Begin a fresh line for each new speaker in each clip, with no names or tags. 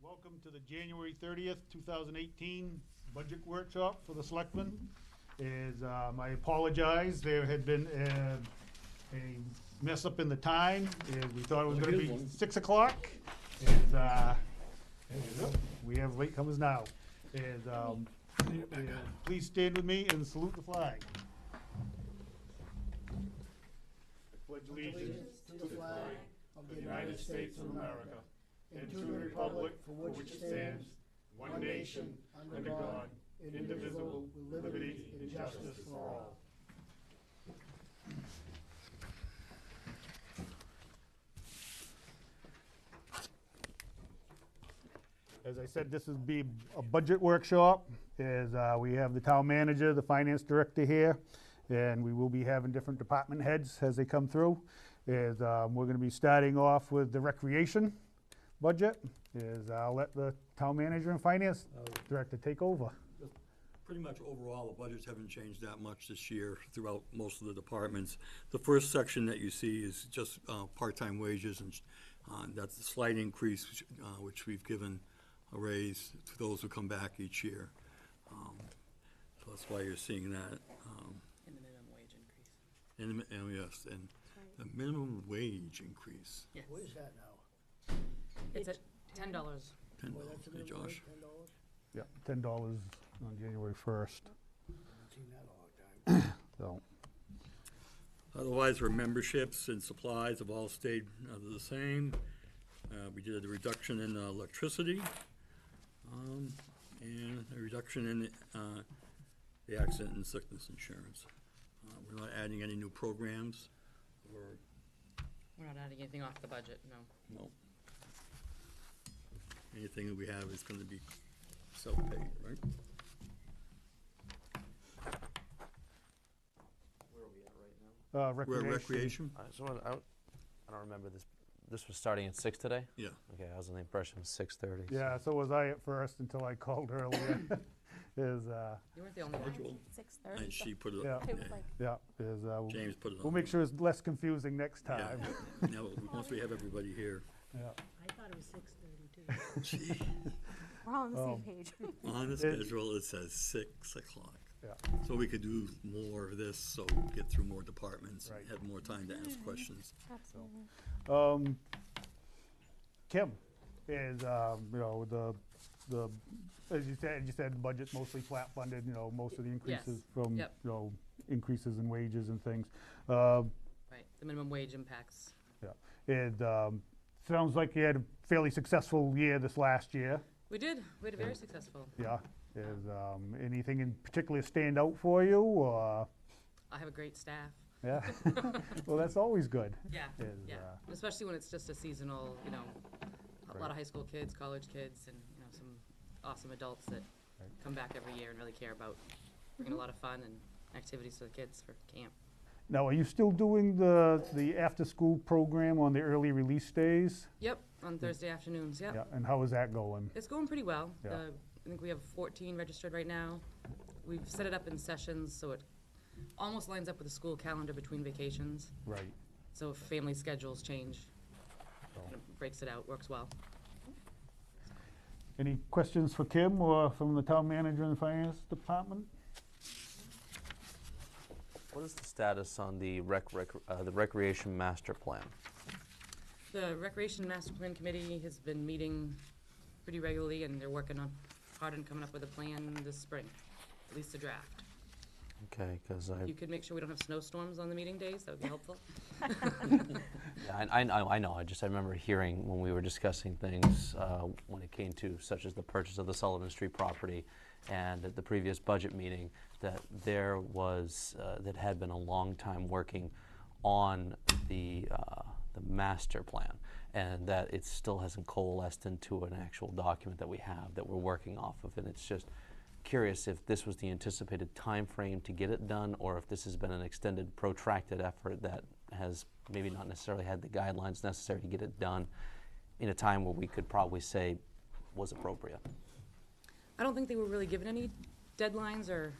Welcome to the January 30th, 2018 budget workshop for the selectmen. I apologize, there had been a mess up in the time. We thought it was going to be 6 o'clock. We have latecomers now. Please stand with me and salute the flag. Pledge allegiance to the flag of the United States of America and to the republic for which it stands, one nation, under God, indivisible, with liberty and justice for all. As I said, this is be a budget workshop. We have the town manager, the finance director here, and we will be having different department heads as they come through. We're going to be starting off with the recreation budget. I'll let the town manager and finance director take over.
Pretty much overall, the budgets haven't changed that much this year throughout most of the departments. The first section that you see is just part-time wages, and that's a slight increase, which we've given a raise to those who come back each year. So that's why you're seeing that.
And the minimum wage increase.
Yes, and the minimum wage increase.
Yes.
What is that now?
It's at $10.
$10,
That's a
hey
minimum
Josh.
wage, $10?
Yeah, $10 on January 1st.
Haven't seen that in a long time.
So,
Otherwise, our memberships and supplies have all stayed the same. We did a reduction in electricity, and a reduction in the accident and sickness insurance. We're not adding any new programs, or,
We're not adding anything off the budget, no.
no. Anything that we have is gonna be self-paid, right?
Where are we at right now?
We're at recreation?
So I don't remember this. This was starting at 6 today?
Yeah.
Okay, I was under the impression it was 6:30.
yeah, so was I at first until I called earlier.
You weren't the only one.
Virtual.
6:30.
And she put it
Yeah.
up,
It was like,
James put it on.
we'll make sure it's less confusing next
Yeah.
time.
Now, once we have everybody here.
Yeah.
I thought it was 6:30 too.
Gee.
we're all on the same page.
On the schedule, it says 6 o'clock.
Yeah.
So we could do more of this, so we get through more departments,
Right.
and have more time to ask questions.
Absolutely.
Kim is, the as you said, the budget's mostly flat funded, most of the increases from,
Yep.
increases in wages and things.
Right, the minimum wage impacts.
It sounds like you had a fairly successful year this last year.
We did, we had a very successful.
Yeah. Is anything in particular stand out for you, or?
I have a great staff.
Yeah. Well, that's always good.
Yeah,
Is,
yeah, especially when it's just a seasonal, a lot of high school kids, college kids, and, some awesome adults that
Right.
come back every year and really care about bringing a lot of fun and activities to the kids for camp.
Now, are you still doing the after-school program on the early release days?
Yep, on Thursday afternoons, yep.
Yeah, and how is that going?
It's going pretty well.
Yeah.
I think we have 14 registered right now. We've set it up in sessions, so it almost lines up with the school calendar between vacations.
Right.
So if family schedules change,
So.
it breaks it out, works well.
Any questions for Kim or from the town manager and the finance department?
What is the status on the recreation master plan?
The Recreation Master Plan Committee has been meeting pretty regularly, and they're working hard on coming up with a plan this spring, at least a draft.
Okay, because
You could make sure we don't have snowstorms on the meeting days, that would be helpful.
I know. I remember hearing when we were discussing things when it came to such as the purchase of the Sullivan Street property, and at the previous budget meeting that there was that had been a long time working on the master plan, and that it still hasn't coalesced into an actual document that we have that we're working off of. And it's just curious if this was the anticipated time frame to get it done, or if this has been an extended, protracted effort that has maybe not necessarily had the guidelines necessary to get it done in a time where we could probably say was appropriate.
I don't think they were really given any deadlines or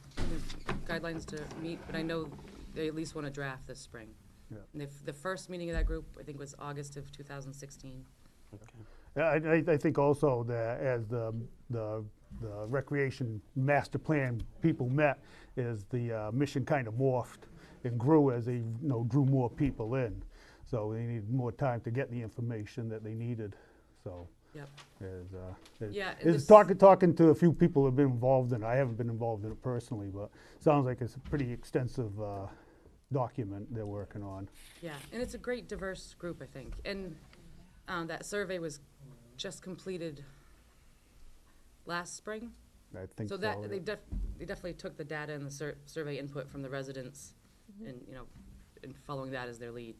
guidelines to meet, but I know they at least want to draft this spring.
Yeah.
And the first meeting of that group, I think, was August of 2016.
Okay.
I think also that as the recreation master plan people met, is the mission kind of morphed and grew as they, drew more people in. So they needed more time to get the information that they needed, so.
Yep.
Yeah,
and
it's
this-
talking to a few people who've been involved in it. I haven't been involved in it personally, but sounds like it's a pretty extensive document they're working on.
Yeah, and it's a great diverse group, I think. And that survey was just completed last spring.
I think so.
So that,
yeah.
they definitely took the data and the survey input from the residents and, and following that as their lead.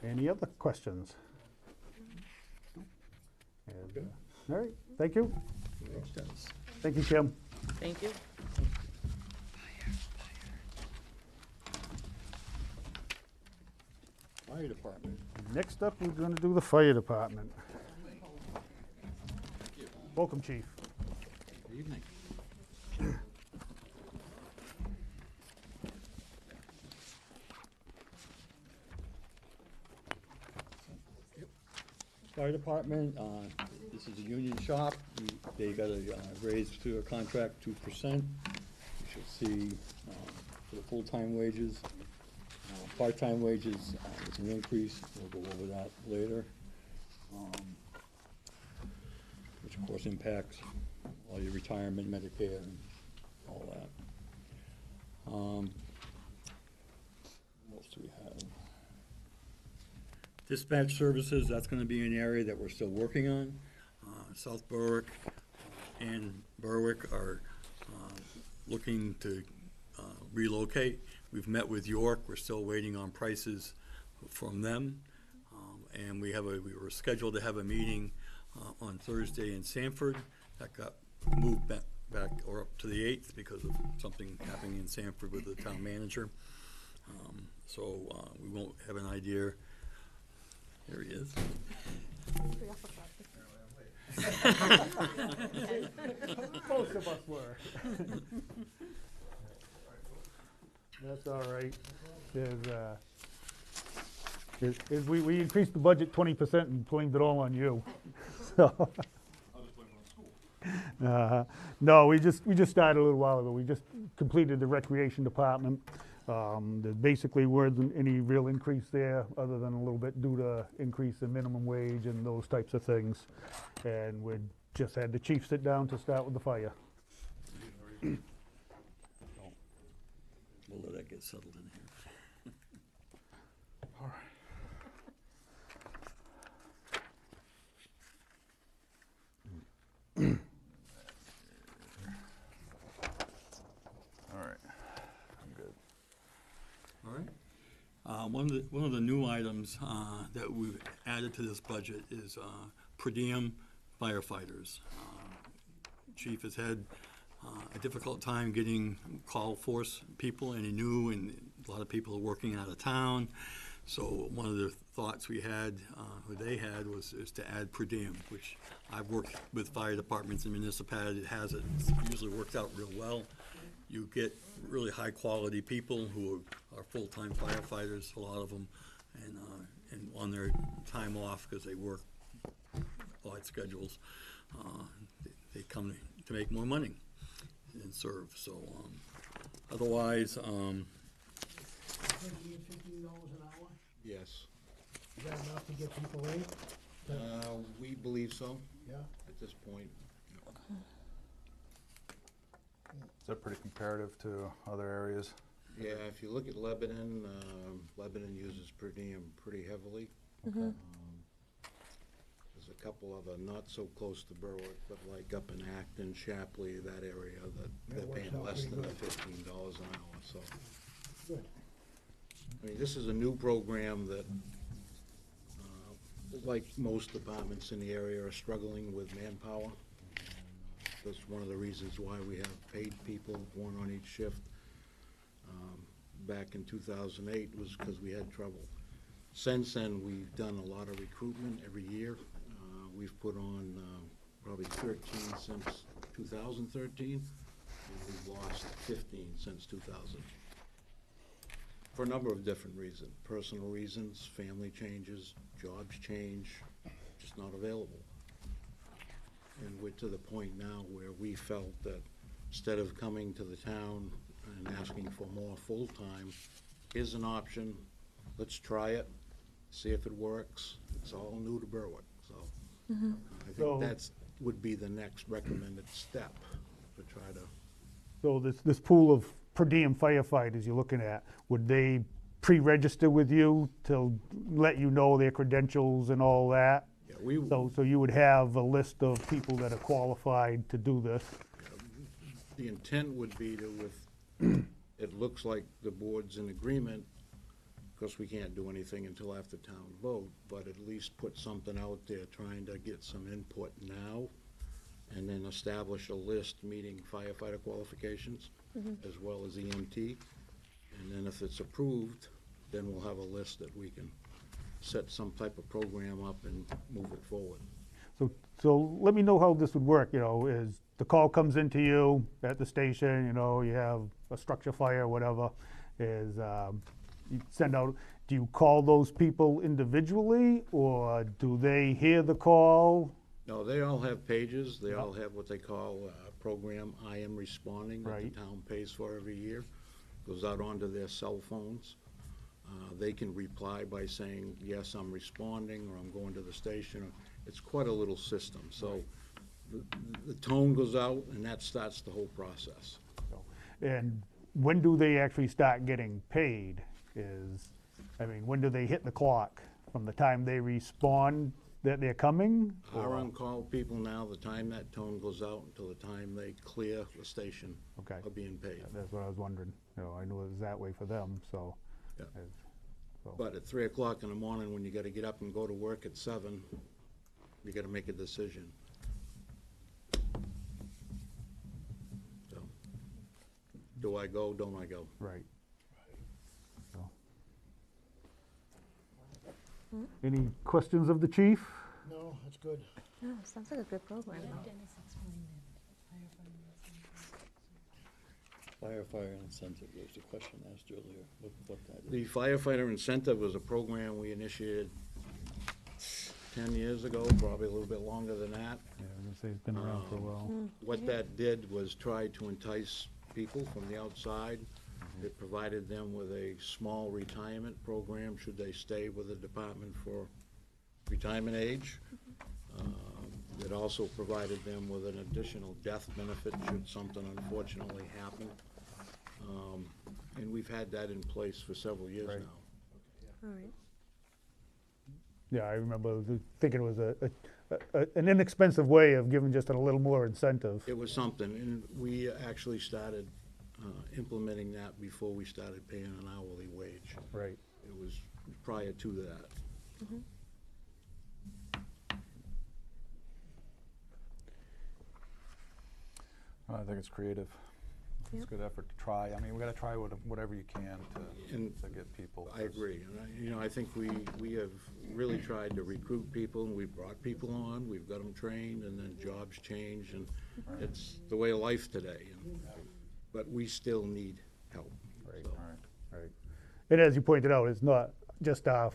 Any other questions? And, all right, thank you. Thank you, Kim.
Thank you.
Fire department.
Next up, we're gonna do the fire department. Welcome, chief.
Good evening. Fire department, this is a union shop. They got a raise to a contract 2%. You should see for the full-time wages. Part-time wages, it's an increase. We'll go over that later. Which of course impacts all your retirement, Medicare, and all that. What else do we have? Dispatch services, that's gonna be an area that we're still working on. South Berwick and Berwick are looking to relocate. We've met with York, we're still waiting on prices from them. And we were scheduled to have a meeting on Thursday in Sanford. That got moved back or up to the 8th because of something happening in Sanford with the town manager. So we won't have an idea. There he is.
Most of us were. That's all right. We increased the budget 20% and blamed it all on you. So. No, we just started a little while ago. We just completed the recreation department. There basically wasn't any real increase there, other than a little bit due to increase in minimum wage and those types of things. And we just had the chief sit down to start with the fire.
We'll let that get settled in here.
All right, I'm good.
All right. One of the new items that we've added to this budget is per diem firefighters. Chief has had a difficult time getting call force people, and he knew, and a lot of people are working out of town. So one of the thoughts we had, or they had, is to add per diem, which I've worked with fire departments and municipalities. It's usually worked out real well. You get really high-quality people who are full-time firefighters, a lot of them, and on their time off, because they work odd schedules, they come to make more money and serve. So otherwise,
$15 an hour?
Yes,
Is that enough to get people in?
we believe so
Yeah?
at this point.
Is that pretty comparative to other areas?
Yeah, if you look at Lebanon, Lebanon uses per diem pretty heavily.
Okay.
There's a couple of not so close to Berwick, but like up in Acton, Shapley, that area, that they're
works
paying
out
less
pretty
than the
good.
$15 an hour, so.
Good.
I mean, this is a new program that, like most departments in the area, are struggling with manpower. That's one of the reasons why we have paid people, one on each shift. Back in 2008 was because we had trouble. Since then, we've done a lot of recruitment every year. We've put on probably 13 since 2013, and we've lost 15 since 2000. For a number of different reasons, personal reasons, family changes, jobs change, just not available. And we're to the point now where we felt that instead of coming to the town and asking for more full-time, here's an option, let's try it, see if it works. It's all new to Berwick, so I
So-
think that's, would be the next recommended step to try to.
So this pool of per diem firefighters you're looking at, would they pre-register with you to let you know their credentials and all that?
Yeah, we,
So you would have a list of people that are qualified to do this?
the intent would be to, if it looks like the board's in agreement, because we can't do anything until after town vote, but at least put something out there trying to get some input now, and then establish a list meeting firefighter qualifications, as well as EMT. And then if it's approved, then we'll have a list that we can set some type of program up and move it forward.
So let me know how this would work, is the call comes into you at the station, you have a structure fire, whatever, you send out, do you call those people individually, or do they hear the call?
No, they all have pages, they all have what they call a program, I Am Responding, that
Right.
the town pays for every year. Goes out onto their cell phones. They can reply by saying, yes, I'm responding, or I'm going to the station. It's quite a little system, so the tone goes out, and that starts the whole process.
And when do they actually start getting paid? When do they hit the clock? From the time they respond that they're coming?
Our
or-
on-call people now, the time that tone goes out until the time they clear the station
Okay.
are being paid.
That's what I was wondering. I knew it was that way for them, so.
Yeah.
so-
But at 3 o'clock in the morning, when you gotta get up and go to work at 7, you gotta make a decision. So, do I go, don't I go?
Right. So. Any questions of the chief?
No, that's good.
Oh, sounds like a good program.
Firefighter Incentive, there was a question asked earlier, what that is.
The Firefighter Incentive was a program we initiated 10 years ago, probably a little bit longer than that.
Yeah, I was gonna say it's been around for a while.
What that did was try to entice people from the outside. It provided them with a small retirement program should they stay with the department for retirement age. It also provided them with an additional death benefit should something unfortunately happen. And we've had that in place for several years
Right.
now.
All right.
Yeah, I remember thinking it was an inexpensive way of giving just a little more incentive.
It was something, and we actually started implementing that before we started paying an hourly wage.
Right.
It was prior to that.
I think it's creative. It's a
Yep.
good effort to try. I mean, we gotta try whatever you can
And
to get people.
I agree, and I think we have really tried to recruit people, and we've brought people on, we've got them trained, and then jobs change, and it's the way of life today. But we still need help.
Right.
So,
Right. And as you pointed out, it's not just our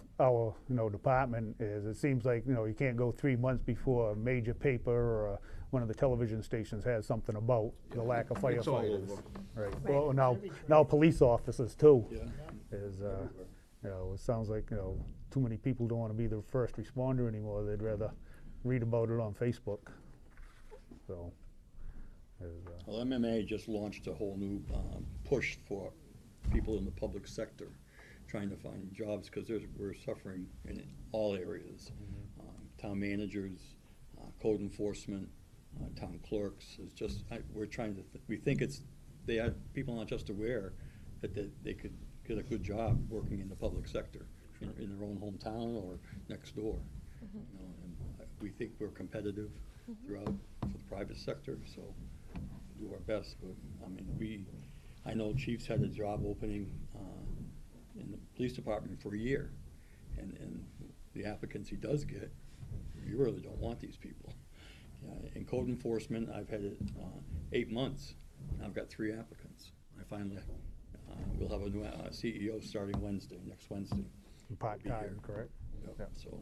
department, it seems like, you can't go 3 months before a major paper or one of the television stations has something about the lack of
It's all
firefighters.
over.
Right. Well, now police officers too.
Yeah.
It sounds like, too many people don't wanna be the first responder anymore, they'd rather read about it on Facebook, so.
Well, MMA just launched a whole new push for people in the public sector, trying to find jobs, because we're suffering in all areas. Town managers, code enforcement, town clerks, it's just, we're trying to, we think people aren't just aware that they could get a good job working in the public sector, in their own hometown or next door. And we think we're competitive throughout for the private sector, so do our best, but, I know Chief's had a job opening in the police department for a year, and the applicants he does get, you really don't want these people. In code enforcement, I've had it 8 months, and I've got 3 applicants. I finally We'll have a new CEO starting next Wednesday.
Part-time, correct?
Yep,
Yep.
so,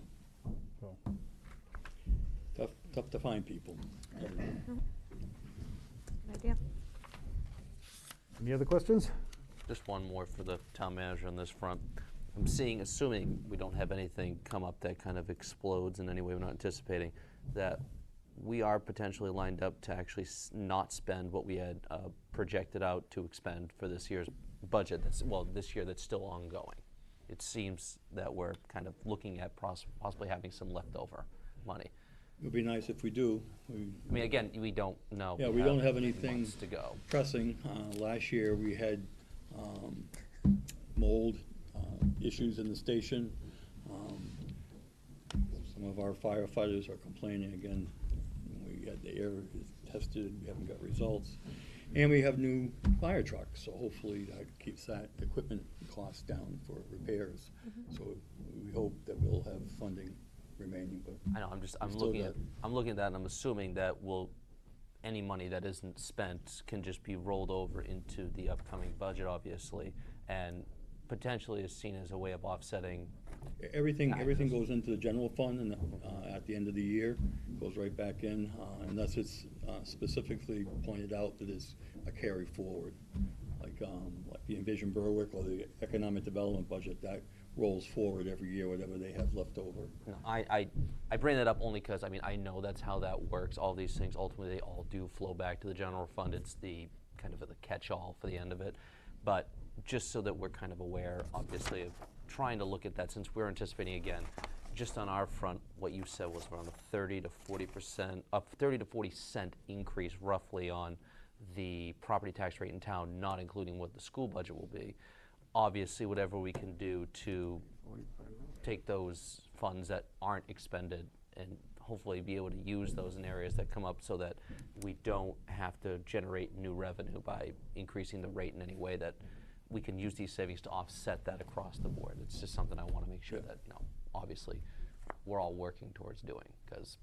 So,
tough to find people.
Good idea.
any other questions?
Just one more for the town manager on this front. Assuming we don't have anything come up that kind of explodes in any way we're not anticipating, that we are potentially lined up to actually not spend what we had projected out to expend for this year's budget, this year that's still ongoing. It seems that we're kind of looking at possibly having some leftover money.
It would be nice if we do.
I mean, again, we don't know.
Yeah, we don't have anything
months to go.
pressing. Last year, we had mold issues in the station. Some of our firefighters are complaining again. We had the air tested, we haven't got results. And we have new fire trucks, so hopefully that keeps that equipment cost down for repairs. So we hope that we'll have funding remaining, but
I know, I'm
still
looking
got-
at that and I'm assuming that any money that isn't spent can just be rolled over into the upcoming budget, obviously, and potentially is seen as a way of offsetting.
everything goes into the general fund and at the end of the year, goes right back in, unless it's specifically pointed out that it's a carry forward. Like the Envision Berwick or the Economic Development budget, that rolls forward every year, whatever they have left over.
No, I bring that up only because, I mean, I know that's how that works. All these things, ultimately, they all do flow back to the general fund. It's the kind of the catch-all for the end of it. But just so that we're kind of aware, obviously, of trying to look at that, since we're anticipating, again, just on our front, what you said was around a 30 to 40 cent increase roughly on the property tax rate in town, not including what the school budget will be. Obviously, whatever we can do to take those funds that aren't expended and hopefully be able to use those in areas that come up so that we don't have to generate new revenue by increasing the rate in any way, that we can use these savings to offset that across the board. It's just something I want to make sure that, obviously, we're all working towards doing, because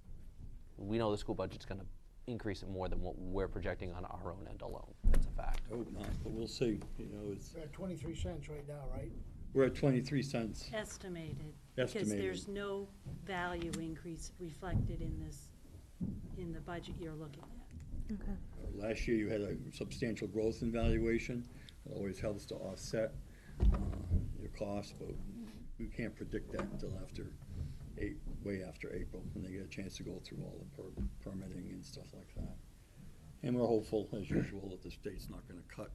we know the school budget's going to increase it more than what we're projecting on our own end alone. That's a fact.
I hope not, but we'll see. It's,
We're at 23 cents right now, right?
we're at 23 cents.
Estimated. Because
Estimated.
there's no value increase reflected in the budget you're looking at.
Okay.
Last year, you had a substantial growth in valuation. It always helps to offset your costs, but we can't predict that until way after April, when they get a chance to go through all the permitting and stuff like that. And we're hopeful, as usual, that the state's not gonna cut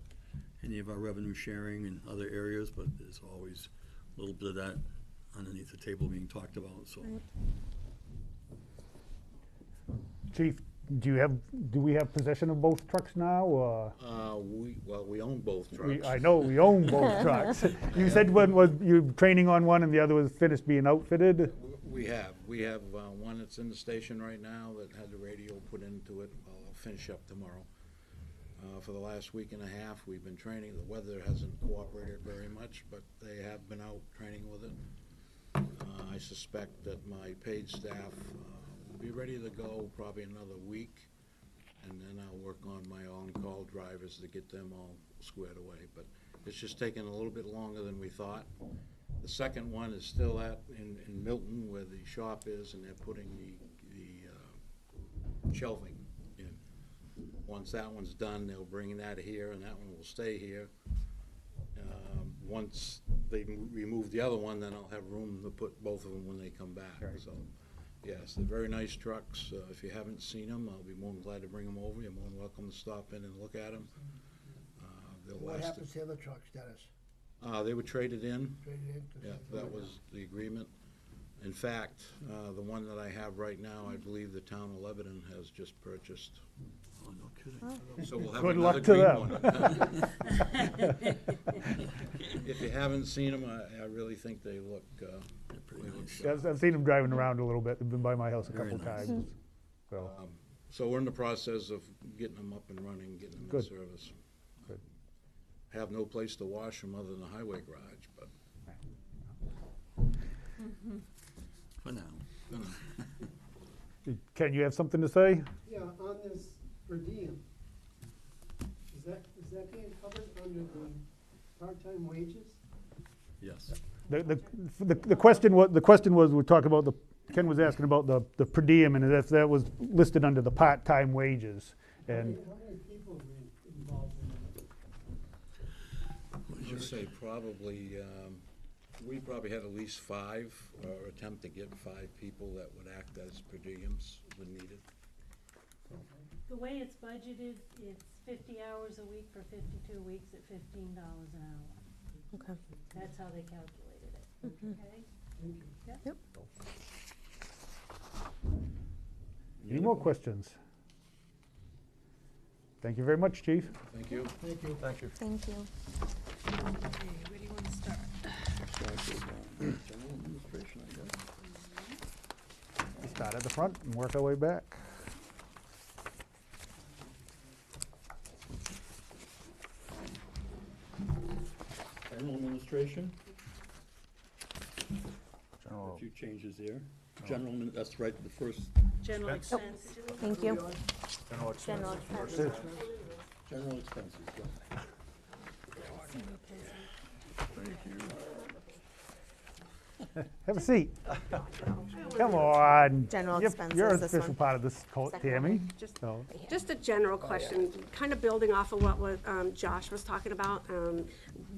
any of our revenue sharing in other areas, but there's always a little bit of that underneath the table being talked about, so.
Chief, do we have possession of both trucks now, or?
We own both trucks.
I know we own both trucks. You said one was, you training on one and the other was finished being outfitted?
We have one that's in the station right now that had the radio put into it. I'll finish up tomorrow. For the last week and a half, we've been training. The weather hasn't cooperated very much, but they have been out training with it. I suspect that my paid staff will be ready to go probably another week, and then I'll work on my on-call drivers to get them all squared away. But it's just taking a little bit longer than we thought. The second one is still in Milton, where the shop is, and they're putting the shelving in. Once that one's done, they'll bring that here, and that one will stay here. Once they remove the other one, then I'll have room to put both of them when they come back.
Right.
So, yes, they're very nice trucks. If you haven't seen them, I'll be more than glad to bring them over. You're more than welcome to stop in and look at them.
What happens to the other trucks, Dennis?
They were traded in.
Traded in? 'Cause
Yeah,
they-
that was the agreement. In fact, the one that I have right now, I believe the town of Lebanon has just purchased.
Oh, no kidding.
So we'll have
Good
another
luck to
green
them.
one. If you haven't seen them, I really think they look,
Pretty nice.
Yeah, I've seen them driving around a little bit. They've been by my house a
Very
couple
nice.
times. So,
so we're in the process of getting them up and running, getting them in
Good.
service.
Good.
Have no place to wash them other than the highway garage, but
For now.
Ken, you have something to say?
Yeah, on this per diem, is that being covered under the
Part-time wages?
Yes.
The question was, we're talking about Ken was asking about the per diem, and if that was listed under the part-time wages. And
How many people are involved in it?
I should say probably, we probably had at least 5, or attempt to get 5 people that would act as per diems when needed.
The way it's budgeted, it's 50 hours a week for 52 weeks at $15 an hour.
Okay.
That's how they calculated it, okay?
Yep.
any more questions? Thank you very much, Chief.
Thank you.
Thank you.
Thank you.
Thank you.
Okay, where do you want to start?
We start at the front and work our way back.
General administration, a
General,
few changes there. General, that's right, the first,
General
Expense.
expense.
Thank you.
general
General
expenses
expenses.
general expenses, go.
Have a seat. Come on.
General
You're-
expenses,
You're an
this
official
one.
part of this,
Second
Tammy.
one.
So,
Just a general question, kind of building off of what Josh was talking about,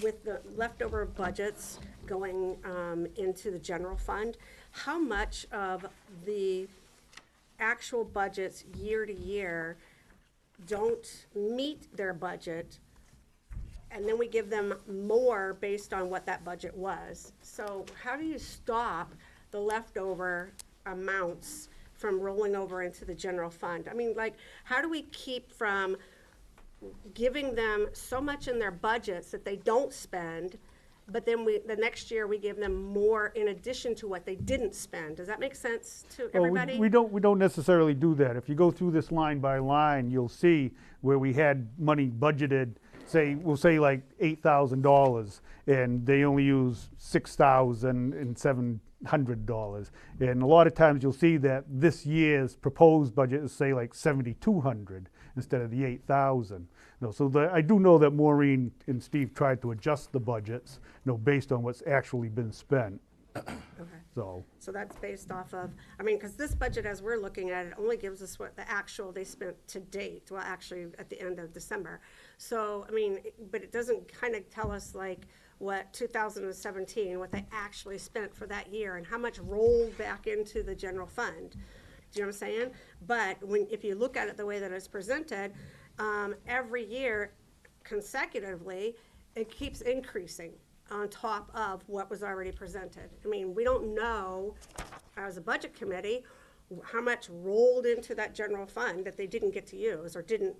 with the leftover budgets going into the general fund, how much of the actual budgets year to year don't meet their budget, and then we give them more based on what that budget was? So how do you stop the leftover amounts from rolling over into the general fund? I mean, like, how do we keep from giving them so much in their budgets that they don't spend, but then the next year we give them more in addition to what they didn't spend? Does that make sense to
well,
everybody?
we don't necessarily do that. If you go through this line by line, you'll see where we had money budgeted, we'll say like $8,000, and they only use $6,700. And a lot of times you'll see that this year's proposed budget is, say, like $7,200 instead of the $8,000. So I do know that Maureen and Steve tried to adjust the budgets, based on what's actually been spent.
Okay.
So,
So that's based off of, I mean, because this budget, as we're looking at it, only gives us what the actual they spent to date, well, actually, at the end of December. So, I mean, but it doesn't kind of tell us, like, what 2017, what they actually spent for that year, and how much rolled back into the general fund. Do you know what I'm saying? But if you look at it the way that it's presented, every year consecutively, it keeps increasing on top of what was already presented. I mean, we don't know, as a budget committee, how much rolled into that general fund that they didn't get to use, or didn't,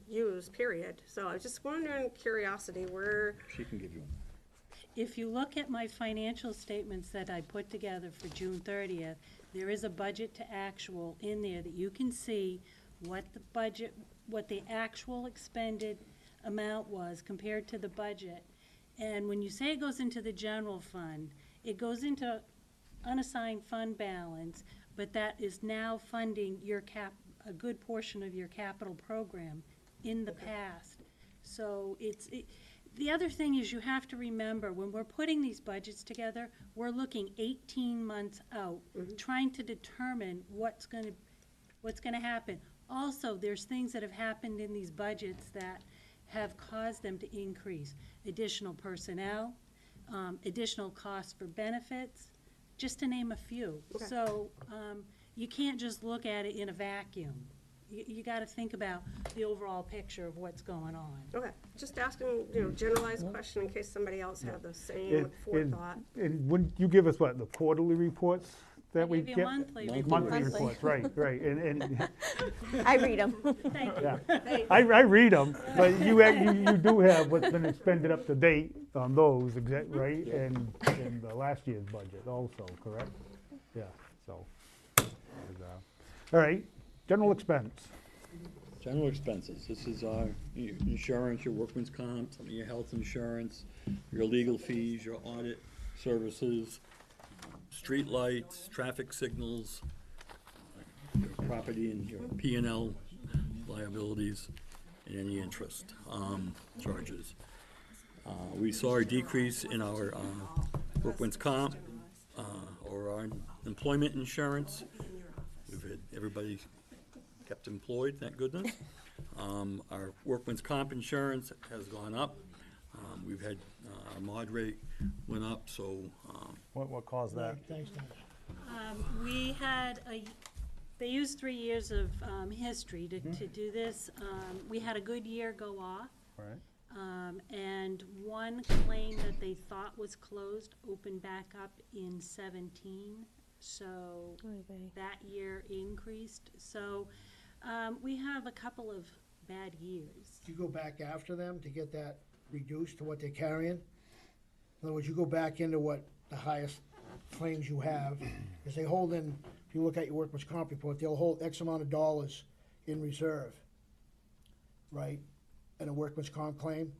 use, period. So I was just wondering, curiosity, where,
She can give you one.
If you look at my financial statements that I put together for June 30th, there is a budget to actual in there that you can see what the actual expended amount was compared to the budget. And when you say it goes into the general fund, it goes into unassigned fund balance, but that is now funding a good portion of your capital program in the past. So the other thing is, you have to remember, when we're putting these budgets together, we're looking 18 months out, trying to determine what's gonna happen. Also, there's things that have happened in these budgets that have caused them to increase. Additional personnel, additional costs for benefits, just to name a few.
Okay.
So you can't just look at it in a vacuum. You got to think about the overall picture of what's going on.
okay, just asking, generalized question in case somebody else had the same
and
forethought.
when you give us the quarterly reports that we
give you
get?
monthly
Monthly
reports.
reports, right, and
I read them.
Thank you.
yeah.
Thank
I read them, but you do have what's been expended up to date on those, right? And the last year's budget also, correct? Yeah, so. All right, general expense.
General expenses, this is your insurance, your workman's comp, some of your health insurance, your legal fees, your audit services, street lights, traffic signals, your property and your P&L liabilities, and any interest charges. We saw a decrease in our Workman's Comp, or our employment insurance. We've had everybody kept employed, thank goodness. Our Workman's Comp insurance has gone up. We've had, our mod rate went up, so,
What caused that?
Thanks, Tom.
We had they used 3 years of history to do this. We had a good year go off.
Right.
And one claim that they thought was closed opened back up in 17, so
Oy vey.
that year increased. So we have a couple of bad years.
Do you go back after them to get that reduced to what they're carrying? In other words, you go back into what the highest claims you have, because they hold in, if you look at your workman's comp report, they'll hold X amount of dollars in reserve, right? In a workman's comp claim.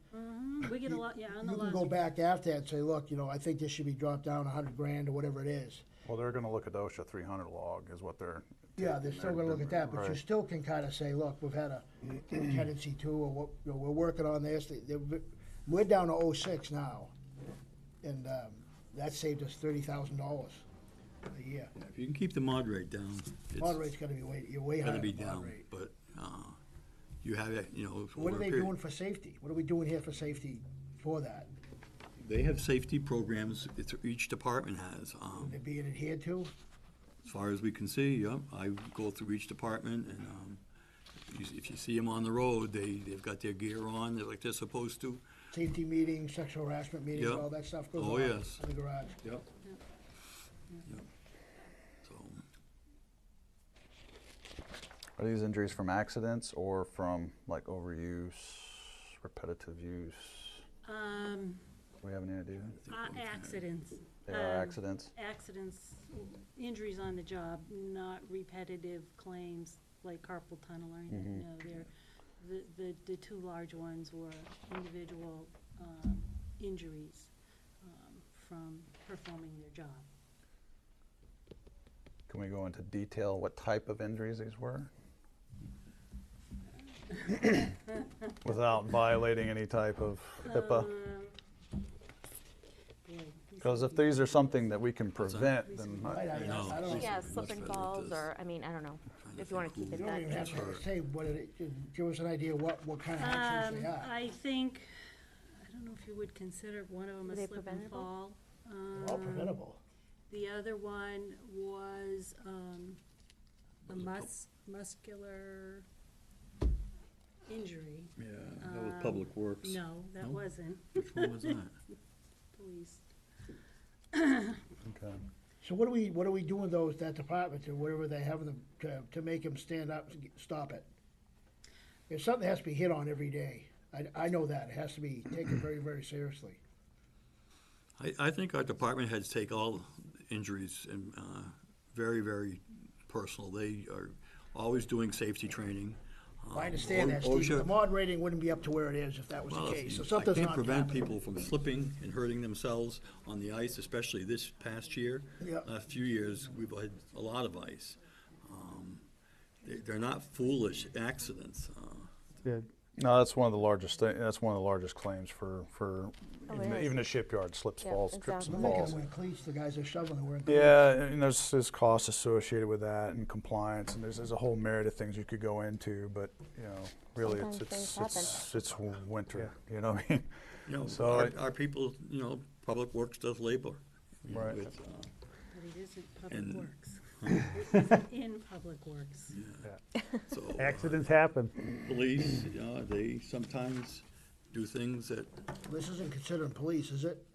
We get a lot, yeah, on the
You can
last.
go back after that and say, look, I think this should be dropped down 100 grand or whatever it is.
Well, they're gonna look at the OSHA 300 log is what they're.
Yeah, they're still gonna look at that, but you
Right.
still can kinda say, look, we've had a tendency to, or what, we're working on this. We're down to 06 now. And, that saved us $30,000 a year.
if you can keep the mod rate down,
Mod
it's
rate's gotta be you're way higher
gonna be
than mod
down,
rate.
but, you have it,
What are
over a
they
period-
doing for safety? What are we doing here for safety for that?
They have safety programs, each department has.
They're being adhered to?
As far as we can see, yep, I go through each department, and if you see them on the road, they've got their gear on, like they're supposed to.
Safety meetings, sexual harassment meetings,
Yep.
all that stuff goes on
Oh, yes.
in the garage.
Yep. Yep. So,
Are these injuries from accidents or from like overuse, repetitive use? Do we have any idea?
Accidents.
They are accidents?
Accidents, injuries on the job, not repetitive claims like carpal tunnel or anything. No, the two large ones were individual injuries from performing their job.
Can we go into detail what type of injuries these were? Without violating any type of HIPAA?
Boy,
Because if these are something that we can prevent, then
Right, I
know.
don't know.
Yeah,
Let's
slip and
try to
falls,
this.
or, I mean, I don't know, if you wanna keep it
You don't
that
even have
general.
to say what give us an idea what kind of accidents they are.
I think, I don't know if you would consider one of them
Were
a
they
slip and
preventable?
fall.
They're all preventable.
The other one was a muscular injury.
yeah, that was Public Works.
No, that
No?
wasn't
Which one was that?
police.
okay.
So what are we doing that department, or whatever they have them, to make them stand up and stop it? If something has to be hit on every day, I know that, it has to be taken very, very seriously.
I think our department heads take all injuries and very, very personal. They are always doing safety training.
I understand that, Steve,
OSHA
the mod rating wouldn't be up to where it is if that was
Well,
the
if
case, so
you-
something's
I
not
can't prevent
happening.
people from slipping and hurting themselves on the ice, especially this past year.
Yeah.
Last few years, we've had a lot of ice. They're not foolish accidents.
Yeah,
No, that's one of the largest, that's one of the largest claims for
Oh,
even
it is.
even the shipyard, slips,
Yeah,
falls, trips and
exactly.
They're
falls.
gonna wear cleats, the guys that are shoveling are wearing cleats.
Yeah, and there's costs associated with that and compliance, and there's a whole myriad of things you could go into, but, really
Sometimes things
it's winter, you know what I mean? So
Our
I-
our people, Public Works does labor.
Right.
with,
But it isn't Public
And-
Works. It isn't in Public Works.
so,
accidents happen.
Police, they sometimes do things that,
This isn't considered police, is it?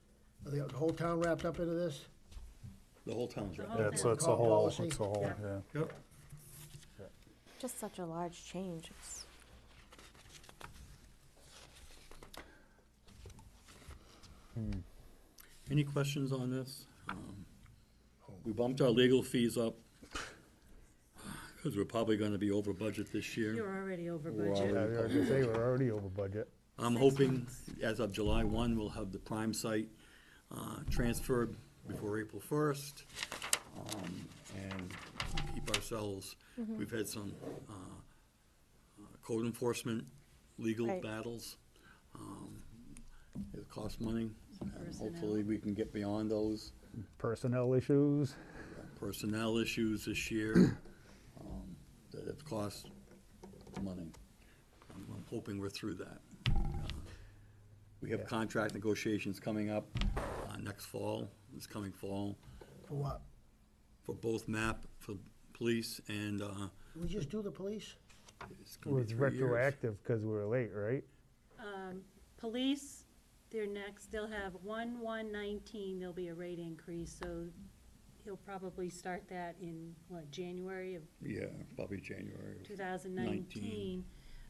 Are the whole town wrapped up into this?
the whole town's right.
Yeah, it's a
Call
whole,
policy.
it's a whole,
Yeah.
yeah.
Yep.
Just such a large change. It's-
Any questions on this? We bumped our legal fees up because we're probably going to be over budget this year.
You're already over
We're
budget.
Yeah, I was gonna say, we're already over budget.
I'm hoping, as of July 1, we'll have the prime site transferred before April 1st, and keep ourselves, we've had some code enforcement, legal
Right.
battles. It costs money. And
Personnel.
hopefully, we can get beyond those
Personnel issues.
personnel issues this year that have cost money. I'm hoping we're through that. We have
Yeah.
contract negotiations coming up next fall, this coming fall,
For what?
for both MAP, for police, and
Did we just do the police?
it's
It
gonna be
was
3 years.
retroactive because we were late, right?
Police, they're next, they'll have 1/1/19, there'll be a rate increase, so he'll probably start that in, what, January of
Yeah, probably January.
2019.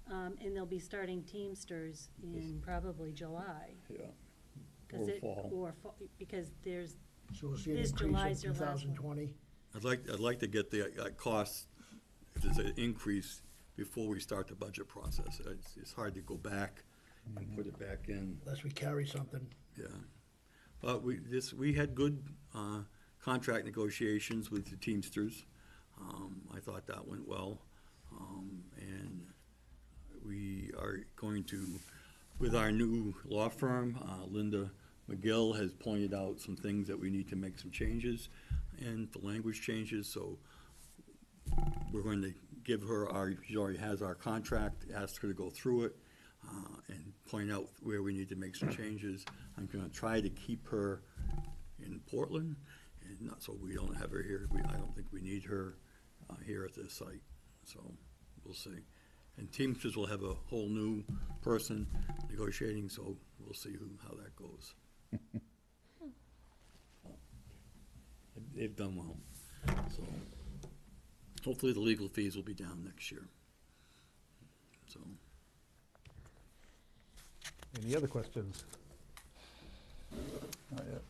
And they'll be starting Teamsters in probably July.
Yeah,
'Cause
or
it-
fall.
Or because there's,
So we'll see an
This
increase
July's
in
your last one.
2020.
I'd like to get the cost, if there's an increase, before we start the budget process. It's hard to go back and put it back in.
Unless we carry something.
Yeah, but we had good contract negotiations with the Teamsters. I thought that went well. And we are going to, with our new law firm, Linda McGill has pointed out some things that we need to make some changes and the language changes, so we're going to give her she already has our contract, ask her to go through it, and point out where we need to make some changes. I'm gonna try to keep her in Portland, and not, so we don't have her here. I don't think we need her here at this site, so we'll see. And Teamsters will have a whole new person negotiating, so we'll see how that goes. They've done well, so hopefully the legal fees will be down next year. So,
Any other questions?
Not yet.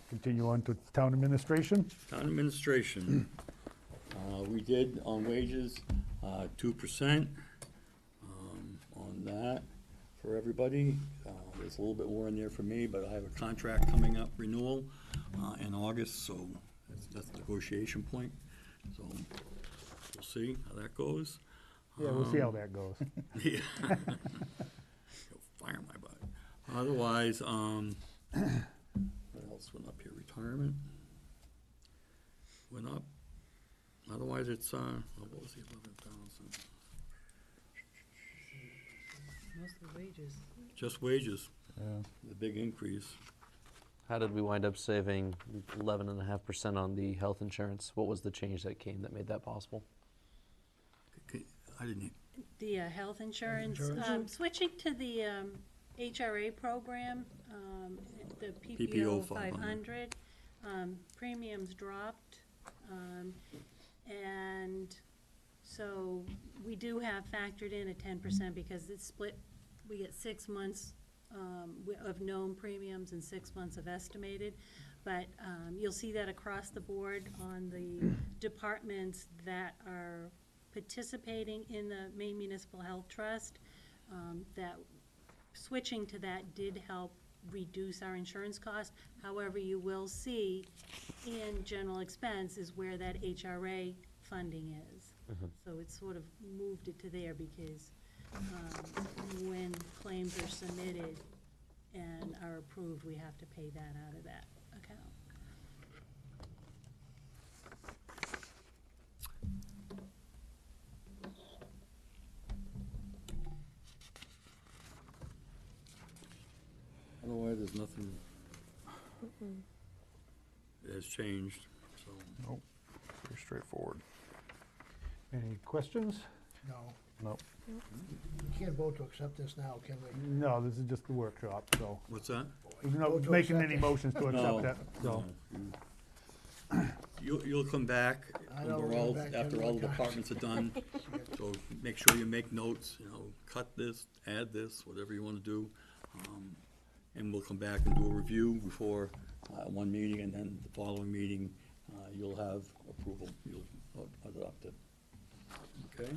Continue on to town administration.
town administration, we did on wages, 2% on that for everybody. There's a little bit more in there for me, but I have a contract coming up, renewal, in August, so that's the negotiation point. So we'll see how that goes.
Yeah, we'll see how that goes.
Yeah. He'll fire my butt. Otherwise, what else went up here? Retirement went up. Otherwise, it's, what was the 11,000?
Mostly wages.
Just wages,
Yeah.
the big increase.
How did we wind up saving 11.5% on the health insurance? What was the change that made that possible?
I didn't,
the health insurance,
Insurance?
switching to the HRA program, the
PPO
PPO
500.
500, premiums dropped. And so we do have factored in a 10% because it's split, we get 6 months of known premiums and 6 months of estimated. But you'll see that across the board on the departments that are participating in the Maine Municipal Health Trust, that switching to that did help reduce our insurance cost. However, you will see in general expense is where that HRA funding is. So it sort of moved it to there because when claims are submitted and are approved, we have to pay that out of that account.
otherwise, there's nothing that has changed, so.
Nope. Pretty straightforward.
Any questions?
No.
Nope.
We can't vote to accept this now, can we?
No, this is just the workshop, so.
What's that?
We're not
Vote to
making
accept
any
it.
motions to accept that, so.
no. You'll come back
I
when
know,
we're
we'll
all,
go back
after
10
all
more
the
times.
departments are done. So make sure you make notes, cut this, add this, whatever you wanna do. And we'll come back and do a review before one meeting, and then the following meeting, you'll have approval, you'll adopt it. Okay?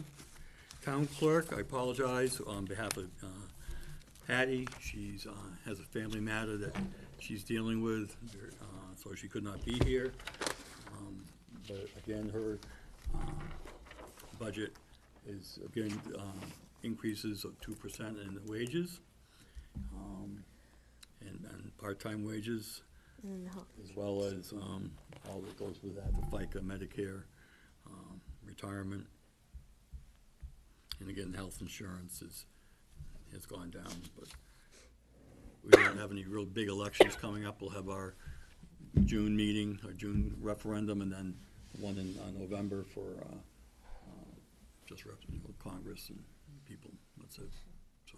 Town clerk, I apologize on behalf of Patty. She's has a family matter that she's dealing with, so she could not be here. But again, her budget is, again, increases of 2% in the wages. part-time wages,
And health
as well as all that goes with that, the FICA, Medicare, retirement. And again, health insurance has gone down, but we don't have any real big elections coming up. We'll have our June meeting, our June referendum, and then one in November for just Congress and people. That's it. So,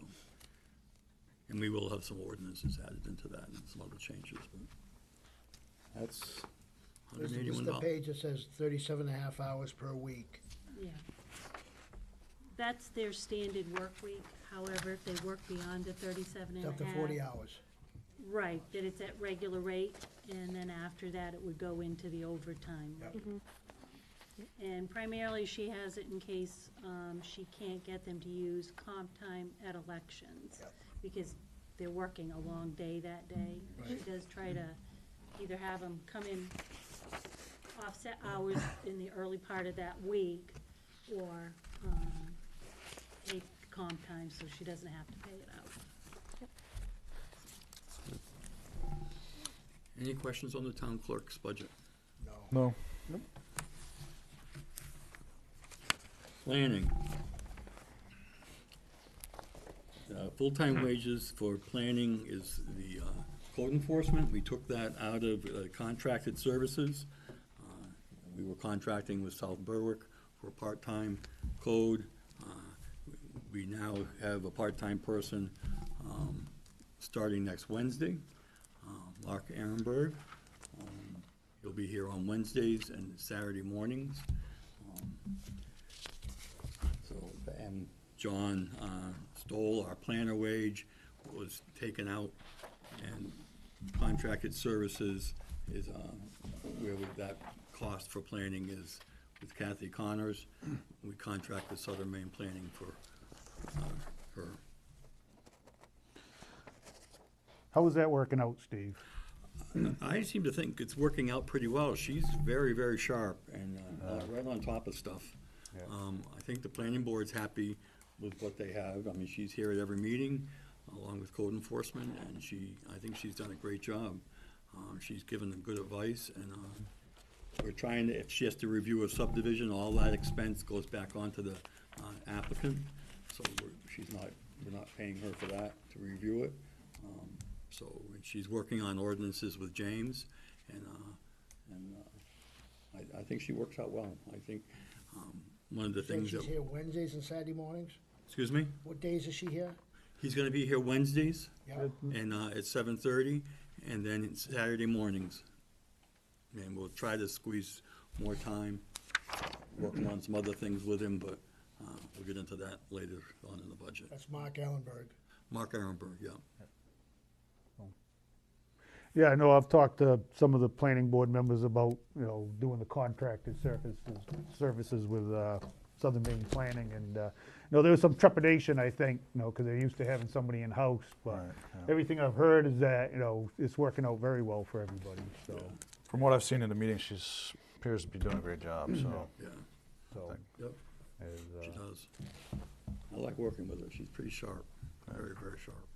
and we will have some ordinances added into that and some other changes. But that's
This is
$181.
the page that says 37.5 hours per week.
Yeah. That's their standard work week. However, if they work beyond the 37 and
It's
a
up to
half.
40 hours.
Right, that it's at regular rate, and then after that, it would go into the overtime
Yep.
rate. And primarily, she has it in case she can't get them to use comp time at elections,
Yep.
because they're working a long day that day. She
Right.
does try to either have them come in offset hours in the early part of that week, or take comp time so she doesn't have to pay it out.
Any questions on the town clerk's budget?
No.
No.
Planning. Full-time wages for planning is the code enforcement. We took that out of contracted services. We were contracting with South Berwick for part-time code. We now have a part-time person starting next Wednesday, Mark Ehrenberg. He'll be here on Wednesdays and Saturday mornings. And John Stoll, our planner wage, was taken out, and contracted services is where that cost for planning is with Kathy Connors. We contract with Southern Maine Planning for her.
How is that working out, Steve?
I seem to think it's working out pretty well. She's very, very sharp and right on top of stuff.
Yeah.
I think the planning board's happy with what they have. I mean, she's here at every meeting, along with code enforcement, and I think she's done a great job. She's given them good advice, and we're trying to, if she has to review a subdivision, all that expense goes back onto the applicant. So we're not paying her for that, to review it. So she's working on ordinances with James, and I think she works out well. I think one of the
So
things
she's
that,
here Wednesdays and Saturday mornings?
excuse me,
What days is she here?
he's gonna be here Wednesdays
Yeah.
and at 7:30, and then Saturday mornings. And we'll try to squeeze more time, working on some other things with him, but we'll get into that later on in the budget.
That's Mark Ellenberg.
Mark Ehrenberg, yeah.
Yeah, I know I've talked to some of the planning board members about, doing the contracted services with Southern Maine Planning, and, there was some trepidation, I think, because they're used to having somebody in-house, but
Right, yeah.
everything I've heard is that, it's working out very well for everybody, so.
From what I've seen in the meeting, she appears to be doing a great job, so.
Yeah,
So,
yep,
is,
she does. I like working with her. She's pretty sharp, very, very sharp.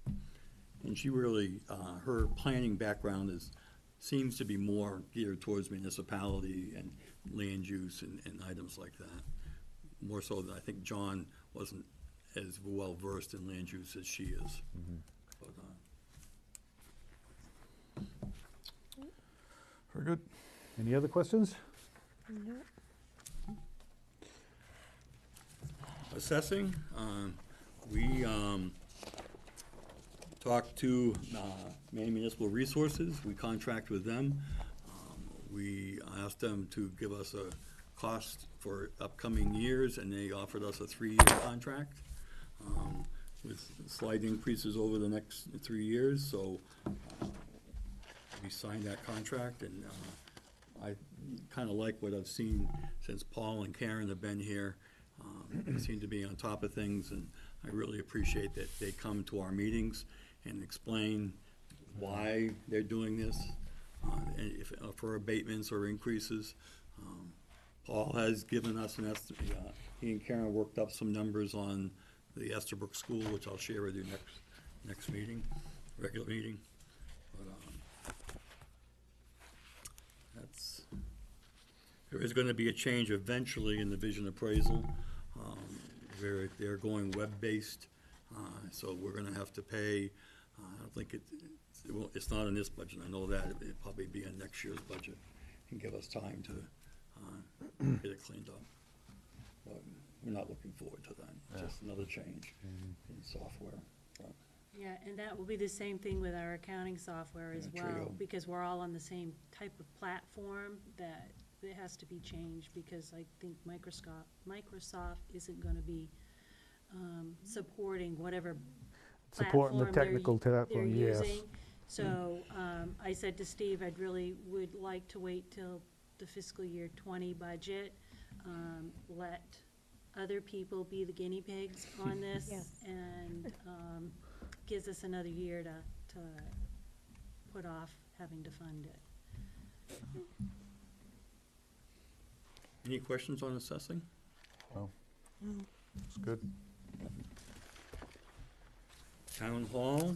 And she really, her planning background seems to be more geared towards municipality and land use and items like that. More so than, I think John wasn't as well versed in land use as she is. But,
Very good.
Any other questions?
assessing, we talked to Maine Municipal Resources. We contract with them. We asked them to give us a cost for upcoming years, and they offered us a 3-year contract with slight increases over the next 3 years. So we signed that contract, and I kind of like what I've seen since Paul and Karen have been here. They seem to be on top of things, and I really appreciate that they come to our meetings and explain why they're doing this, and if, for abatements or increases. Paul has given us an estimate. He and Karen worked up some numbers on the Estherbrook School, which I'll share with you next meeting, regular meeting. But, there is gonna be a change eventually in the vision appraisal, where they're going web-based, so we're gonna have to pay, I don't think it's not in this budget, I know that, it'll probably be in next year's budget, and give us time to, get it cleaned up. But we're not looking forward to that, just another change in software. But
Yeah, and that will be the same thing with our accounting software as
Yeah,
well,
Trio.
because we're all on the same type of platform, that it has to be changed, because I think Microsoft isn't gonna be, supporting whatever
Supporting the
platform they're
technical
they're
platform, yes.
using. So, I said to Steve, I'd really would like to wait till the fiscal year 20 budget, let other people be the guinea pigs on this,
Yes.
and, gives us another year to put off having to fund it.
any questions on assessing?
It's good.
Town hall?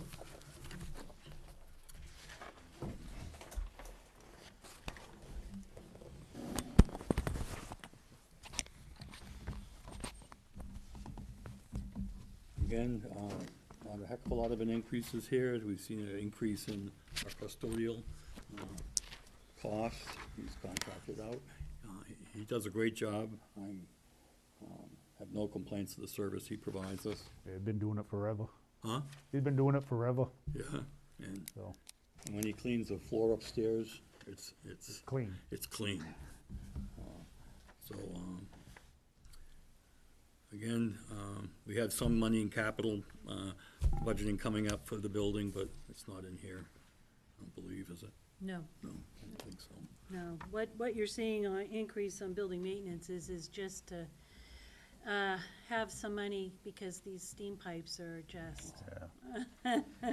Again, not a heck of a lot of an increases here. We've seen an increase in our custodial cost. He's contracted out. He does a great job. I have no complaints of the service he provides us.
They've been doing it forever.
Huh?
He's been doing it forever,
Yeah, and
so
when he cleans the floor upstairs, it's
clean.
it's clean. So, again, we had some money in capital budgeting coming up for the building, but it's not in here, I don't believe, is it?
No,
No, I don't think so.
no. What you're seeing on increase on building maintenance is just to, have some money, because these steam pipes are just,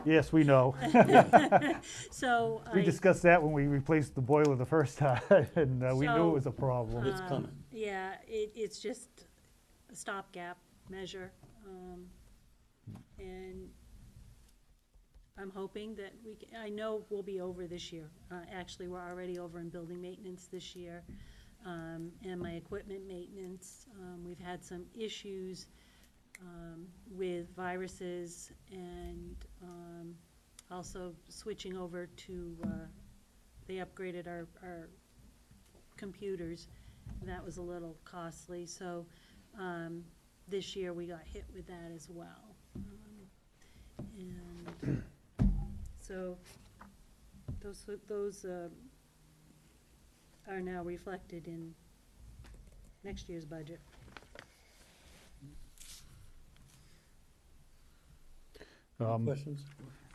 Yes, we know.
so
We
I,
discussed that when we replaced the boiler the first time, and we knew
So,
it was a problem.
It's coming.
yeah, it's just a stopgap measure. And I'm hoping that I know we'll be over this year. Actually, we're already over in building maintenance this year, and my equipment maintenance. We've had some issues with viruses, and also switching over to, they upgraded our computers. That was a little costly, so this year we got hit with that as well. And so those are now reflected in next year's budget.
Questions?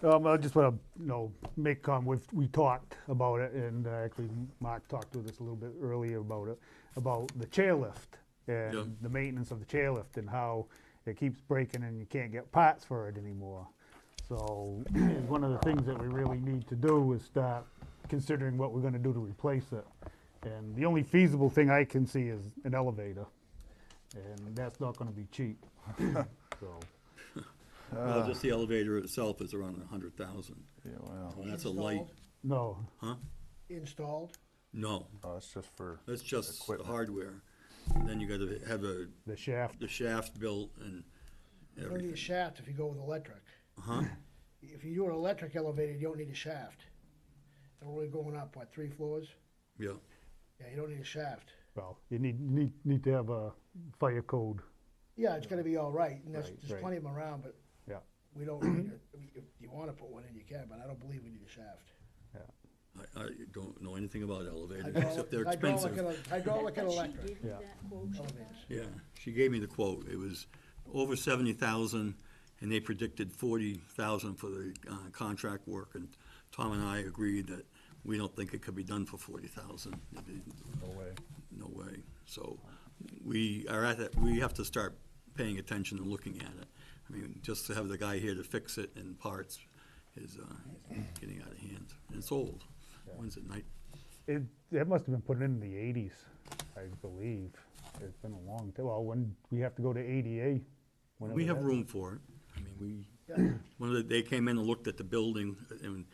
I just want to, make we talked about it, and actually Mark talked to us a little bit earlier about it, about the chairlift
Yeah.
and the maintenance of the chairlift and how it keeps breaking and you can't get parts for it anymore. So one of the things that we really need to do is start considering what we're going to do to replace it. And the only feasible thing I can see is an elevator, and that's not going to be cheap. So.
Well, just the elevator itself is around 100,000.
Yeah, wow.
And that's a light,
No,
huh?
Installed?
No,
Oh, it's just for,
that's just the
Equipment.
hardware. And then you gotta have
the shaft.
the shaft built and
You don't need a
everything.
shaft if you go with electric.
Huh?
If you do an electric elevator, you don't need a shaft. And we're going up, 3 floors?
Yeah.
Yeah, you don't need a shaft.
Well, you need to have a fire code.
Yeah, it's gonna be all right, and
Right,
there's
right.
plenty of them around, but
Yeah.
we don't need it. I mean, if you wanna put one in, you can, but I don't believe we need a shaft.
I don't know anything about elevators,
Hydraulic
except they're
hydraulic
expensive.
and hydraulic and
But she
electric
gave you
Yeah.
that quote, she
elevators.
Yeah, she gave me the quote. It was over 70,000, and they predicted 40,000 for the contract work. And Tom and I agreed that we don't think it could be done for 40,000.
No way.
No way. So we are at that, we have to start paying attention and looking at it. I mean, just to have the guy here to fix it in parts is getting out of hand. And it's old. When's it,
That must have been put in the 80s, I believe. It's been a long time. Well, when we have to go to ADA. whenever
we have
that-
room for it. I mean, They came in and looked at the building, and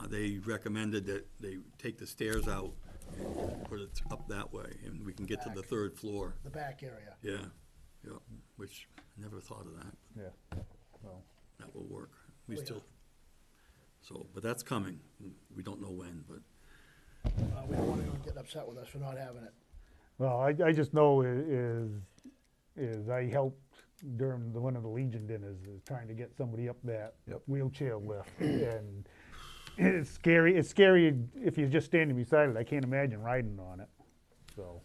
they recommended that they take the stairs out and put it up that way, and we can get to the third floor.
The back area.
Yeah, which I never thought of that.
Yeah, well,
That will work. We
Oh, yeah.
still, so, but that's coming. We don't know when, but
We don't want anyone getting upset with us for not having it.
well, I just know is I helped during one of the Legion dinners, is trying to get somebody up that
Yep.
wheelchair lift. And it's scary if you're just standing beside it. I can't imagine riding on it, so.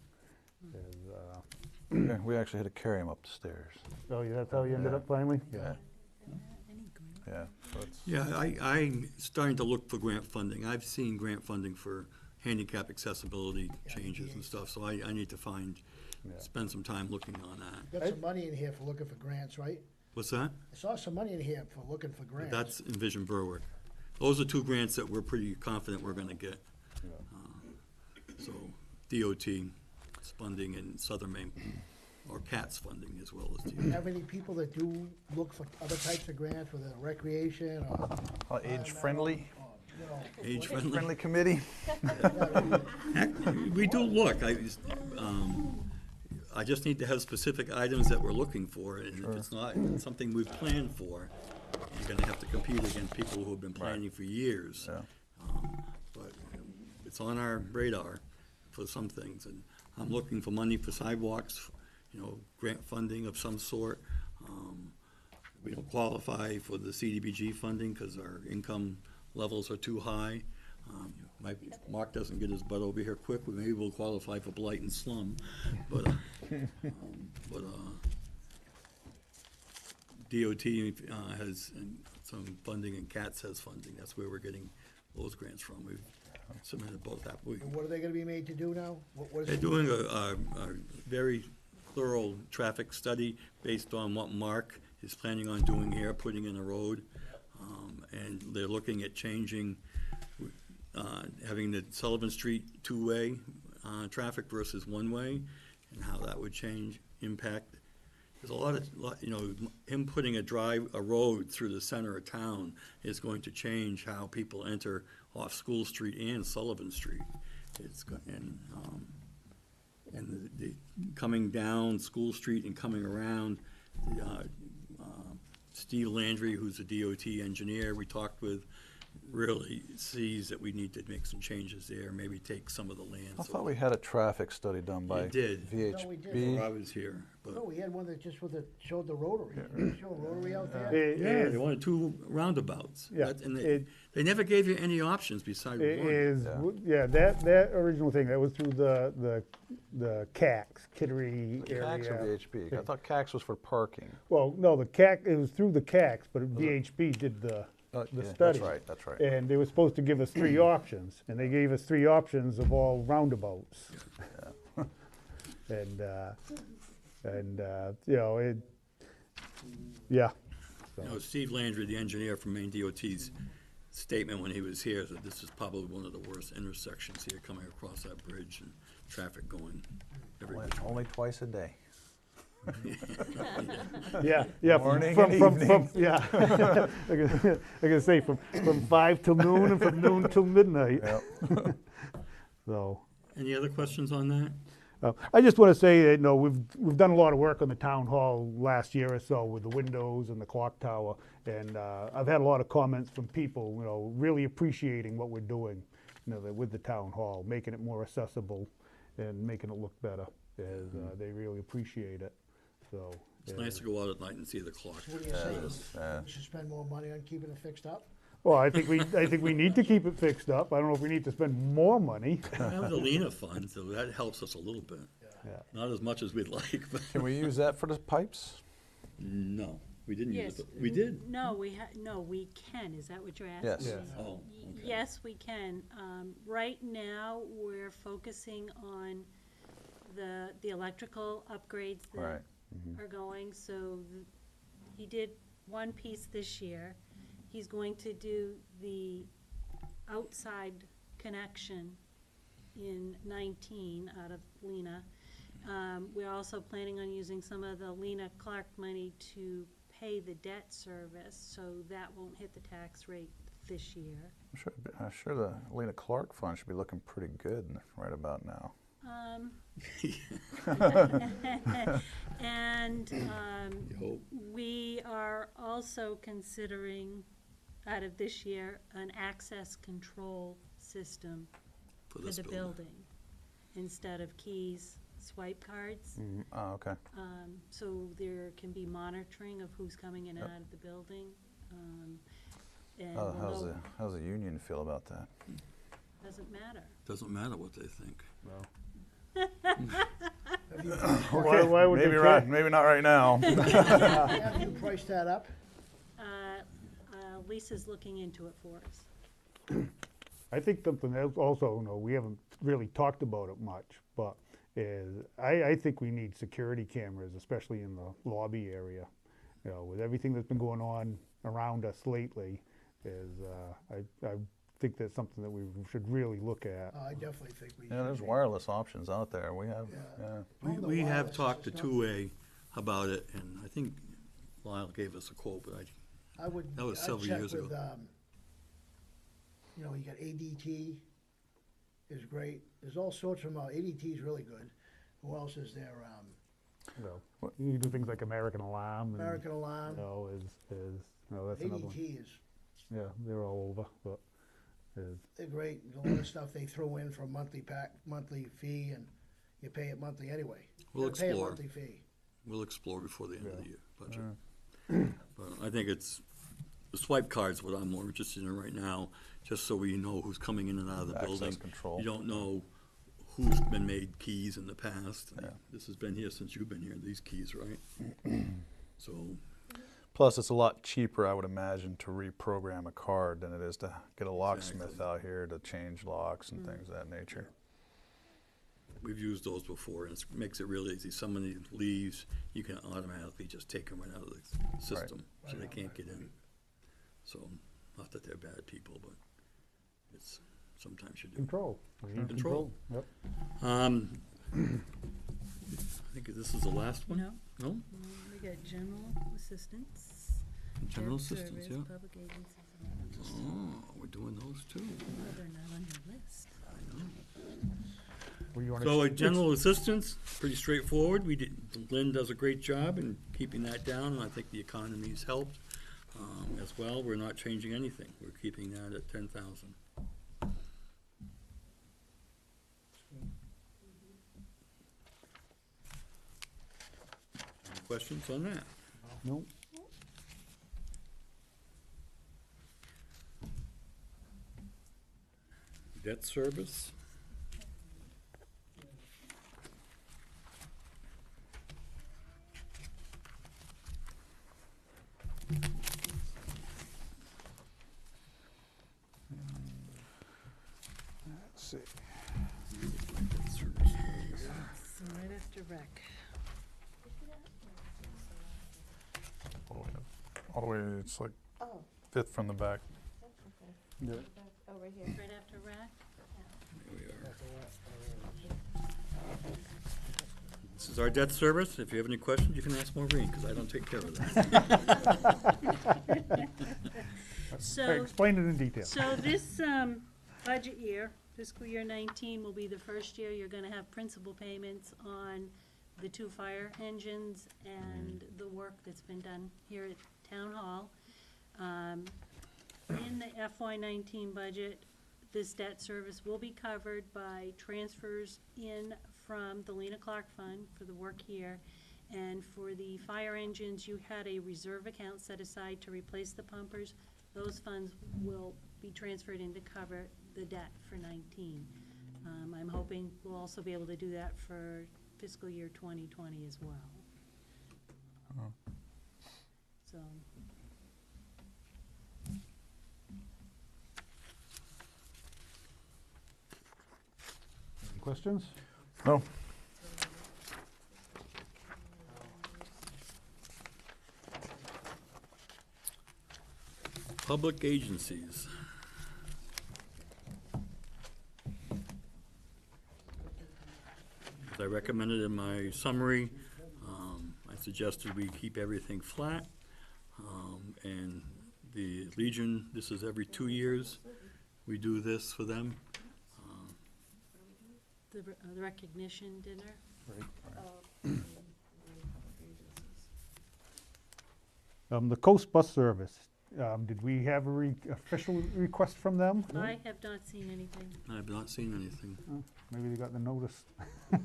Yeah, we actually had to carry him up the stairs.
Oh, yeah, that's how you ended
Yeah.
up finally?
Yeah. Yeah, so it's,
yeah, I'm starting to look for grant funding. I've seen grant funding for handicap accessibility changes and stuff, so I need to spend some time looking on that.
Got some money in here for looking for grants, right?
What's that?
I saw some money in here for looking for grants.
That's Envision Berwick. Those are two grants that we're pretty confident we're gonna get. So DOT funding and Southern Maine, or CATS funding as well as
Do you
DOT.
have any people that do look for other types of grants, whether recreation or?
age-friendly,
or, you know,
Age-friendly.
friendly committee?
We do look. I just need to have specific items that we're looking for, and if it's not something we've planned for, you're gonna have to compete against people who have been planning for years.
Yeah.
But it's on our radar for some things, and I'm looking for money for sidewalks, grant funding of some sort. We don't qualify for the CDBG funding because our income levels are too high. Mark doesn't get his butt over here quick, maybe we'll qualify for blight and slum, but DOT has some funding and CATS has funding, that's where we're getting those grants from. We've submitted both
And what are they gonna be made to do now? What is
They're
it?
doing a very thorough traffic study based on what Mark is planning on doing here, putting in a road. And they're looking at changing, having the Sullivan Street two-way traffic versus one-way, and how that would impact. There's a lot of, him putting a road through the center of town is going to change how people enter off School Street and Sullivan Street. And the coming down School Street and coming around, Steve Landry, who's a DOT engineer we talked with, really sees that we need to make some changes there, maybe take some of the land.
I thought we had a traffic study done by
did.
No, we
VHB.
did.
Before I was here, but.
No, we had one that just showed the rotary. Show a rotary out there?
Yeah, they wanted two roundabouts.
Yeah,
And
it-
they never gave you any options besides
It
one.
is, that original thing, that was through the CACs, Kittery
CACs or
area.
VHB? I thought CACs was for parking.
Well, no, the CAC, it was through the CACs, but VHB did the
Yeah,
study.
That's right.
And they were supposed to give us 3 options, and they gave us 3 options of all roundabouts. And, yeah.
Steve Landry, the engineer from Maine DOT's statement when he was here, said this is probably one of the worst intersections here, coming across that bridge and traffic going every which way.
Only twice a day.
Yeah.
Morning and evening.
Yeah. I gotta say, from 5 till noon and from noon till midnight.
Yep.
So,
Any other questions on that?
I just want to say that, we've done a lot of work on the town hall last year or so with the windows and the clock tower. And I've had a lot of comments from people, really appreciating what we're doing, with the town hall, making it more accessible and making it look better. As they really appreciate it. So.
It's nice to go out at night and see the clock.
What do you say? We should spend more money on keeping it fixed up?
Well, I think we need to keep it fixed up. I don't know if we need to spend more money.
We have the LENA fund, so that helps us a little bit.
Yeah.
Not as much as we'd like, but
Can we use that for the pipes?
no, we didn't use
Yes.
it. We did.
No, we can, is that what you're asking?
Yes.
Yes.
Oh, okay.
Yes, we can. Right now, we're focusing on the electrical upgrades
Right.
that are going, so he did one piece this year. He's going to do the outside connection in 19 out of Lena. We're also planning on using some of the Lena Clark money to pay the debt service, so that won't hit the tax rate this year.
I'm sure the Lena Clark Fund should be looking pretty good right about now.
And
You hope.
we are also considering, out of this year, an access control system
For
for
this
the
building.
building, instead of keys, swipe cards.
Oh, okay.
So there can be monitoring of who's coming in and
Yep.
out of the building. And
Oh,
we'll know-
how's the union feel about that?
doesn't matter.
Doesn't matter what they think.
Why would they
Maybe
care?
right, maybe not right now.
Have you priced that up?
Lisa's looking into it for us.
I think something else also, we haven't really talked about it much, but I think we need security cameras, especially in the lobby area. With everything that's been going on around us lately, I think that's something that we should really look at.
I definitely think we.
Yeah, there's wireless options out there. We have, yeah.
All the
We have
wireless
talked to
stuff.
2A about it, and I think Lyle gave us a quote, but
I would.
That was
I'd
several
check
years ago.
with, you got ADT is great. There's all sorts of them. ADT is really good. Who else is there?
You do things like American Alarm. And,
American Alarm.
That's another one.
ADT is,
Yeah, they're all over, but
they're great. A lot of stuff they throw in for a monthly fee, and you pay it monthly anyway.
We'll
You pay a
explore.
monthly fee.
we'll explore before the end of the year budget. But I think the swipe card's what I'm more interested in right now, just so we know who's coming in and out of the
Access
building.
control.
You don't know who's been made keys in the past.
Yeah.
This has been here since you've been here, these keys, right? So,
Plus, it's a lot cheaper, I would imagine, to reprogram a card than it is to get a locksmith
Exactly.
out here to change locks and things of that nature.
we've used those before, and it makes it real easy. Somebody leaves, you can automatically just take them right out of the system, so they can't get in. So, not that they're bad people, but it's, sometimes you do.
control. We need
Control.
Yep.
I think this is the last one?
No,
No?
we got general assistance.
General
debt
assistance,
service,
yeah.
Public agencies,
Oh, we're doing those too.
well, they're not on your list.
What do you wanna
So, general assistance, pretty straightforward. Lynn does a great job in keeping that down, and I think the economy's helped as well. We're not changing anything. We're keeping that at 10,000. Any questions on that?
Nope.
Debt service?
Let's see.
Debt service.
So right after rec.
All the way, it's like
Oh,
fifth from the back.
Yeah.
over here.
Right after rec?
Here we are. This is our debt service. If you have any questions, you can ask Maureen, because I don't take care of that.
So,
Explain it in detail.
so this budget year, fiscal year 19, will be the first year you're gonna have principal payments on the 2 fire engines and the work that's been done here at Town Hall. In the FY 19 budget, this debt service will be covered by transfers in from the Lena Clark Fund for the work here. And for the fire engines, you had a reserve account set aside to replace the pumpers. Those funds will be transferred in to cover the debt for 19. I'm hoping we'll also be able to do that for fiscal year 2020 as well. So,
Any questions?
No,
Public agencies. As I recommended in my summary, I suggested we keep everything flat. And the Legion, this is every 2 years. We do this for them.
The recognition dinner?
The Coast Bus Service, did we have a official request from them?
I have not seen anything.
I've not seen anything.
Maybe they got the notice.
I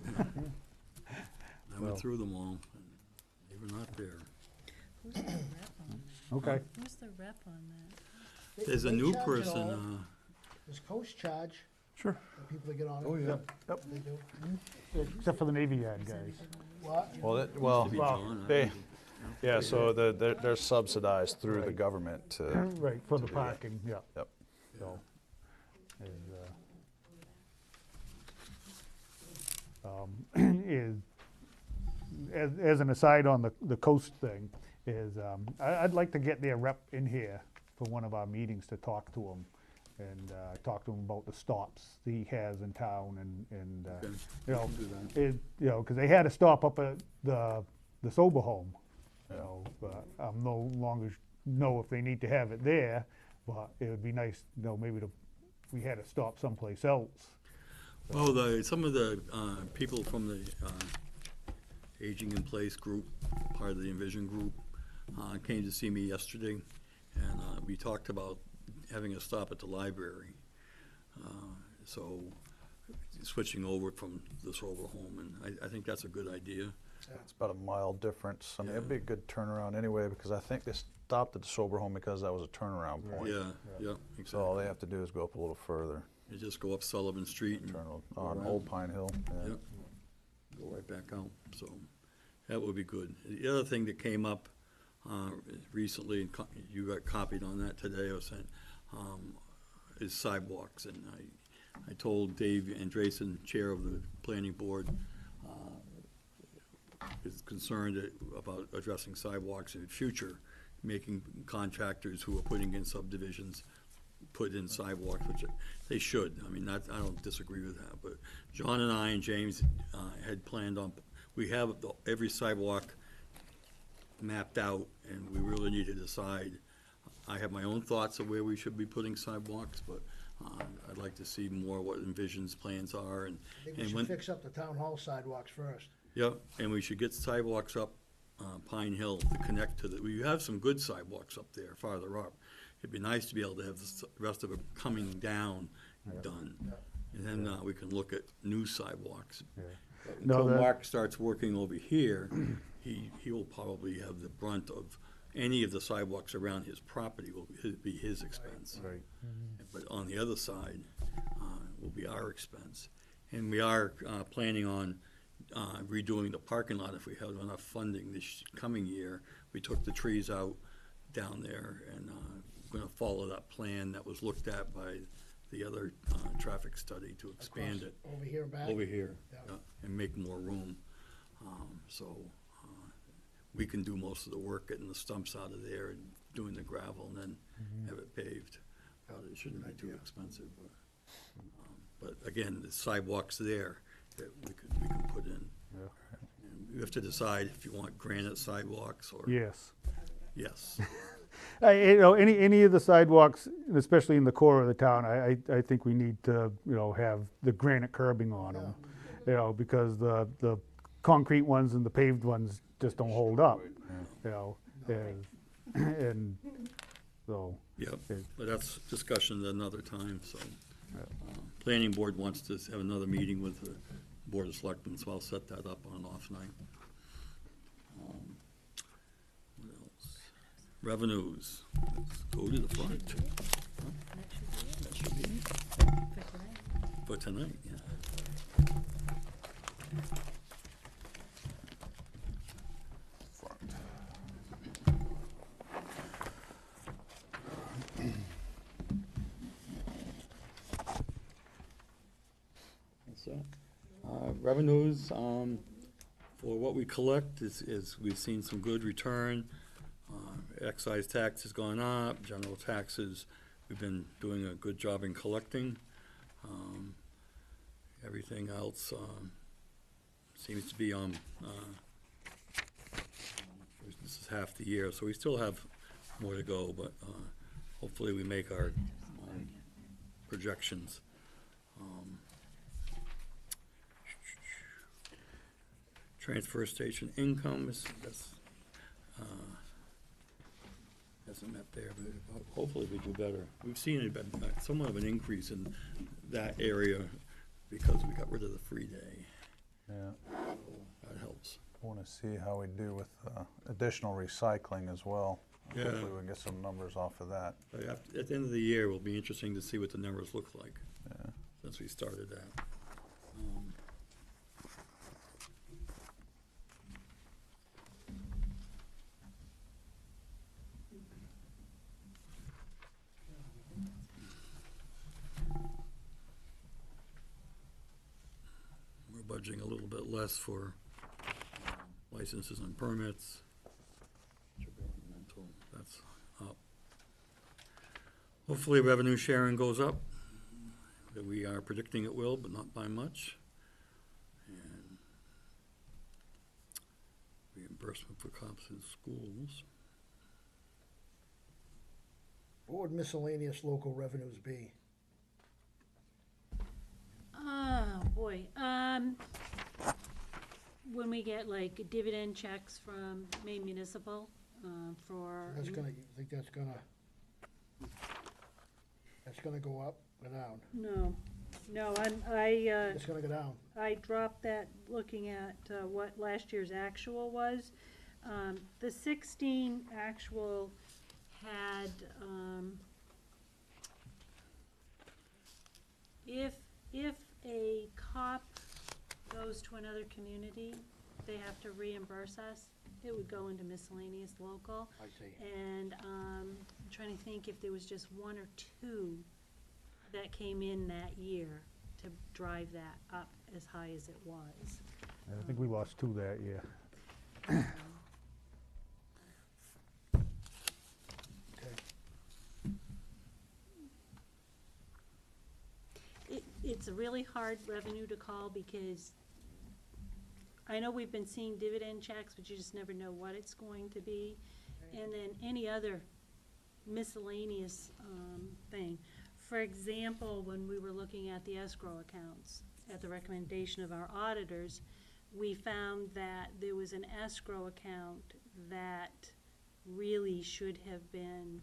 Well.
went through them all, and they were not there.
Who's the rep on that?
Okay.
Who's the rep on that?
There's a
They
new
charge it
person,
all. Does Coast charge
Sure.
the people that get on it?
Oh, yeah.
Yep.
They do?
Except for the Navy Yard guys.
What?
Well,
to be
Well,
John, I
they,
don't know.
yeah, so they're subsidized through the government to,
Right, for the parking, yeah.
yep.
So, is, as an aside on the coast thing, is, I'd like to get their rep in here for one of our meetings to talk to him, and talk to him about the stops he has in town, and
Okay.
you know,
Do that.
you know, because they had a stop up at the sober home, you know, but I'm no longer know if they need to have it there, but it would be nice, you know, maybe we had to stop someplace else.
Well, some of the people from the Aging in Place group, part of the Envision group, came to see me yesterday, and we talked about having a stop at the library. So switching over from the sober home, and I think that's a good idea.
It's about a mile difference. I mean, it'd
Yeah.
be a good turnaround anyway, because I think they stopped at the sober home because that was a turnaround point.
Yeah, yeah,
So all they
exactly.
have to do is go up a little further,
You just go up Sullivan Street and
turn on
around.
Old Pine Hill. Yeah.
Yep. Go right back out, so that would be good. The other thing that came up recently, and you got copied on that today, I was saying, is sidewalks. And I told Dave Andresen, Chair of the Planning Board, is concerned about addressing sidewalks in the future, making contractors who are putting in subdivisions put in sidewalks, which they should. I mean, I don't disagree with that, but John and I and James had planned on, we have every sidewalk mapped out, and we really need to decide. I have my own thoughts of where we should be putting sidewalks, but I'd like to see more what Envision's plans are, and
I think we
and
should
when,
fix up the town hall sidewalks first.
yeah, and we should get sidewalks up Pine Hill to connect to we have some good sidewalks up there, farther up. It'd be nice to be able to have the rest of it coming down done. And then we can look at new sidewalks. But
No,
until
that-
Mark starts working over here, he will probably have the brunt of any of the sidewalks around his property will be his expense.
Right.
But on the other side will be our expense. And we are planning on redoing the parking lot if we have enough funding this coming year. We took the trees out down there, and we're gonna follow that plan that was looked at by the other traffic study to expand it
Over here and back.
over here,
Yeah.
yeah, and make more room. So we can do most of the work, getting the stumps out of there and doing the gravel, and then have it paved. It shouldn't be too expensive, but again, the sidewalks there that we can put in. And you have to decide if you want granite sidewalks or,
Yes.
yes.
You know, any of the sidewalks, especially in the core of the town, I think we need to, you know, have the granite curbing on them. You know, because the concrete ones and the paved ones just don't hold up, you know, and so.
Yep,
it-
but that's discussion at another time, so. Planning board wants to have another meeting with the Board of Selectmen, so I'll set that up on an off night. What else? Revenues, let's go to the front. That should be it for tonight, yeah. That's it. Revenues, for what we collect is we've seen some good return. Excise tax has gone up, general taxes, we've been doing a good job in collecting. Everything else, seems to be on, this is half the year, so we still have more to go, but hopefully we make our projections. Transfer station income that's hasn't met there, but hopefully we do better. We've seen somewhat of an increase in that area because we got rid of the free day.
Yeah.
That helps.
Want to see how we do with additional recycling as well.
Yeah.
Hopefully we can get some numbers off of that.
But at the end of the year, it will be interesting to see what the numbers look like
Yeah.
since we started that. We're budgeting a little bit less for licenses and permits. Intergovernmental, that's up. Hopefully revenue sharing goes up. We are predicting it will, but not by much. And reimbursement for cops in schools.
What would miscellaneous local revenues be?
Oh, boy. When we get like dividend checks from Maine Municipal, for.
That's gonna, you think that's gonna go up or down?
No,
It's gonna go down.
I dropped that looking at what last year's actual was. The 16 actual had, if a cop goes to another community, they have to reimburse us. It would go into miscellaneous local.
I see.
And I'm trying to think if there was just one or two that came in that year to drive that up as high as it was.
I think we lost 2 that year.
It's a really hard revenue to call because I know we've been seeing dividend checks, but you just never know what it's going to be. And then any other miscellaneous thing. For example, when we were looking at the escrow accounts, at the recommendation of our auditors, we found that there was an escrow account that really should have been,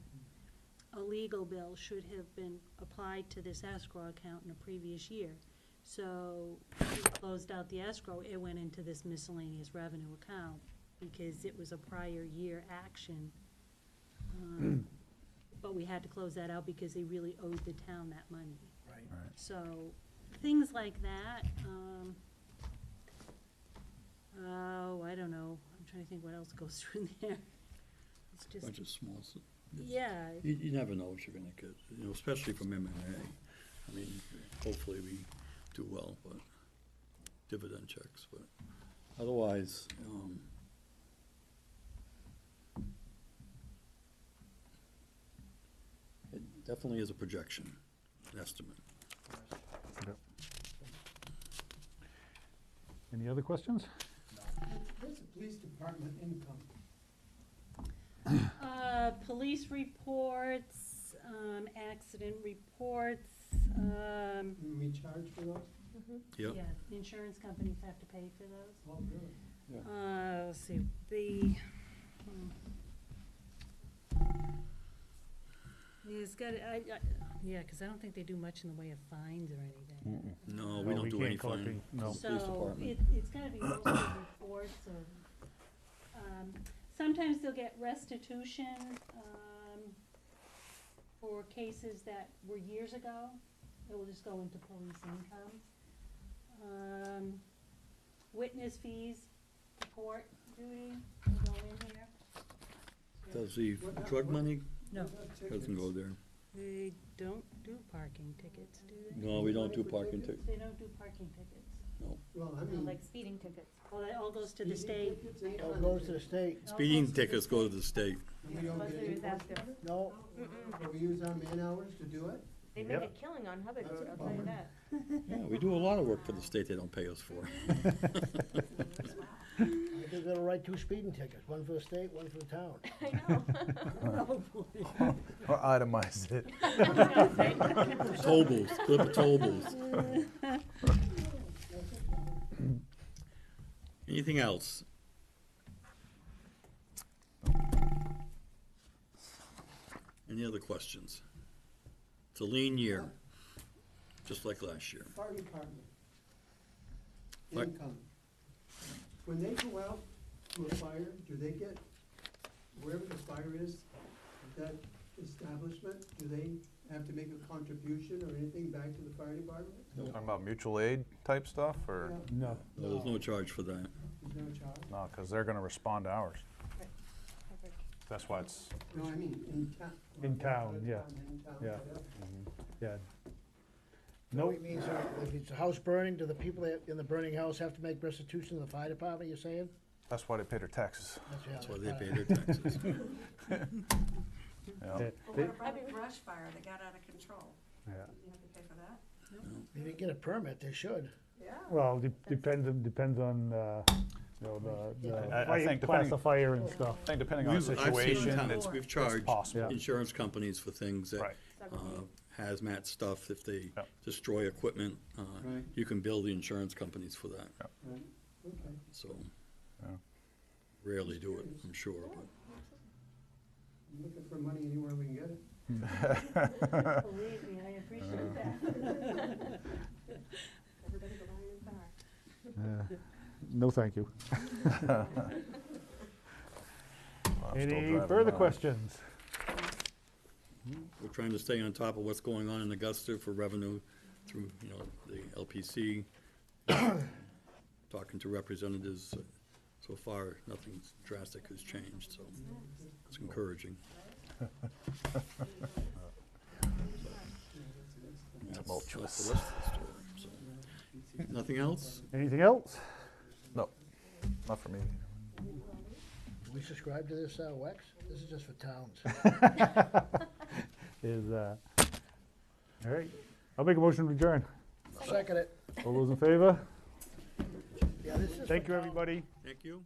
a legal bill should have been applied to this escrow account in a previous year. So we closed out the escrow, it went into this miscellaneous revenue account because it was a prior year action. But we had to close that out because they really owed the town that money.
Right.
So things like that, I don't know, I'm trying to think what else goes through there. It's just,
Bunch of small.
yeah,
You never know what you're gonna get, you know, especially from MMA. I mean, hopefully we do well, but dividend checks, but otherwise, it definitely is a projection, an estimate.
Yep. Any other questions?
Where's the police department income?
police reports, accident reports,
We charge for those?
Yep.
yeah, the insurance companies have to pay for those.
Oh, really?
Let's see, the, yeah, it's got, yeah, 'cause I don't think they do much in the way of fines or anything.
No, we don't do
can't
any
collect
finding.
any- no.
So
Department.
it's gotta be mostly reports or, sometimes they'll get restitution, for cases that were years ago. It will just go into police income. Witness fees, court duty will go in here.
Does the drug money,
No,
doesn't go there?
they don't do parking tickets, do they?
No, we don't do parking tickets.
They don't do parking tickets.
Well, I mean.
Like speeding tickets.
Well, that all goes to the state.
It all goes to the state.
Speeding tickets go to the state.
We don't get any,
No,
but we use our man hours to do it?
They make a killing on Hubbard, I'll tell you that.
Yeah, we do a lot of work for the state they don't pay us for.
I think they'll write 2 speeding tickets, one for the state, one for the town.
Or itemize it.
Toll booths, flip a toll booth. Anything else? Any other questions? It's a lean year, just like last year.
Fire department.
What?
Income. When they go out to a fire, do they get, wherever the fire is, that establishment, do they have to make a contribution or anything back to the fire department?
Talking about mutual aid type stuff, or?
Yeah,
No.
No, there's no charge for that.
There's no charge?
No, because they're gonna respond to ours. That's why it's,
No, I mean, in town.
In town, yeah.
In town,
Yeah.
whatever.
Yeah.
No,
No,
it means if it's a house burning, do the people that in the burning house have to make restitution to the fire department, you're saying?
that's why they pay their taxes.
That's why they pay their taxes.
Yeah.
they-
Well,
they-
what about a brush fire that got out of control?
yeah.
You have to pay for that?
They didn't get a permit, they should.
Yeah.
Well, depends on, you know, the
I
fire-
think
class
depending-
of fire and stuff.
I think depending on the
I've seen
situation,
towns,
it's
we've charged
possible.
insurance companies for things that,
Right.
hazmat stuff, if they
Yep.
destroy equipment,
Right.
you can bill the insurance companies for that,
Right, okay.
so.
Yeah.
Rarely do it, I'm sure, but.
I'm looking for money anywhere we can get it.
Believe me, I appreciate that.
Everybody go buy a car.
No, thank you.
I'm still
Any
driving
further
mine.
questions?
We're trying to stay on top of what's going on in Augusta for revenue through, you know, the LPC. Talking to representatives, so far, nothing drastic has changed, so it's encouraging.
Tumultuous.
That's the rest of the story, so. Nothing else?
Anything else?
No, not for me.
We subscribe to this, WEX? This is just for towns.
All right, I'll make a motion to adjourn.
Second it.
All those in favor?
Yeah, this is for
Thank you,
towns.
everybody.
Thank you.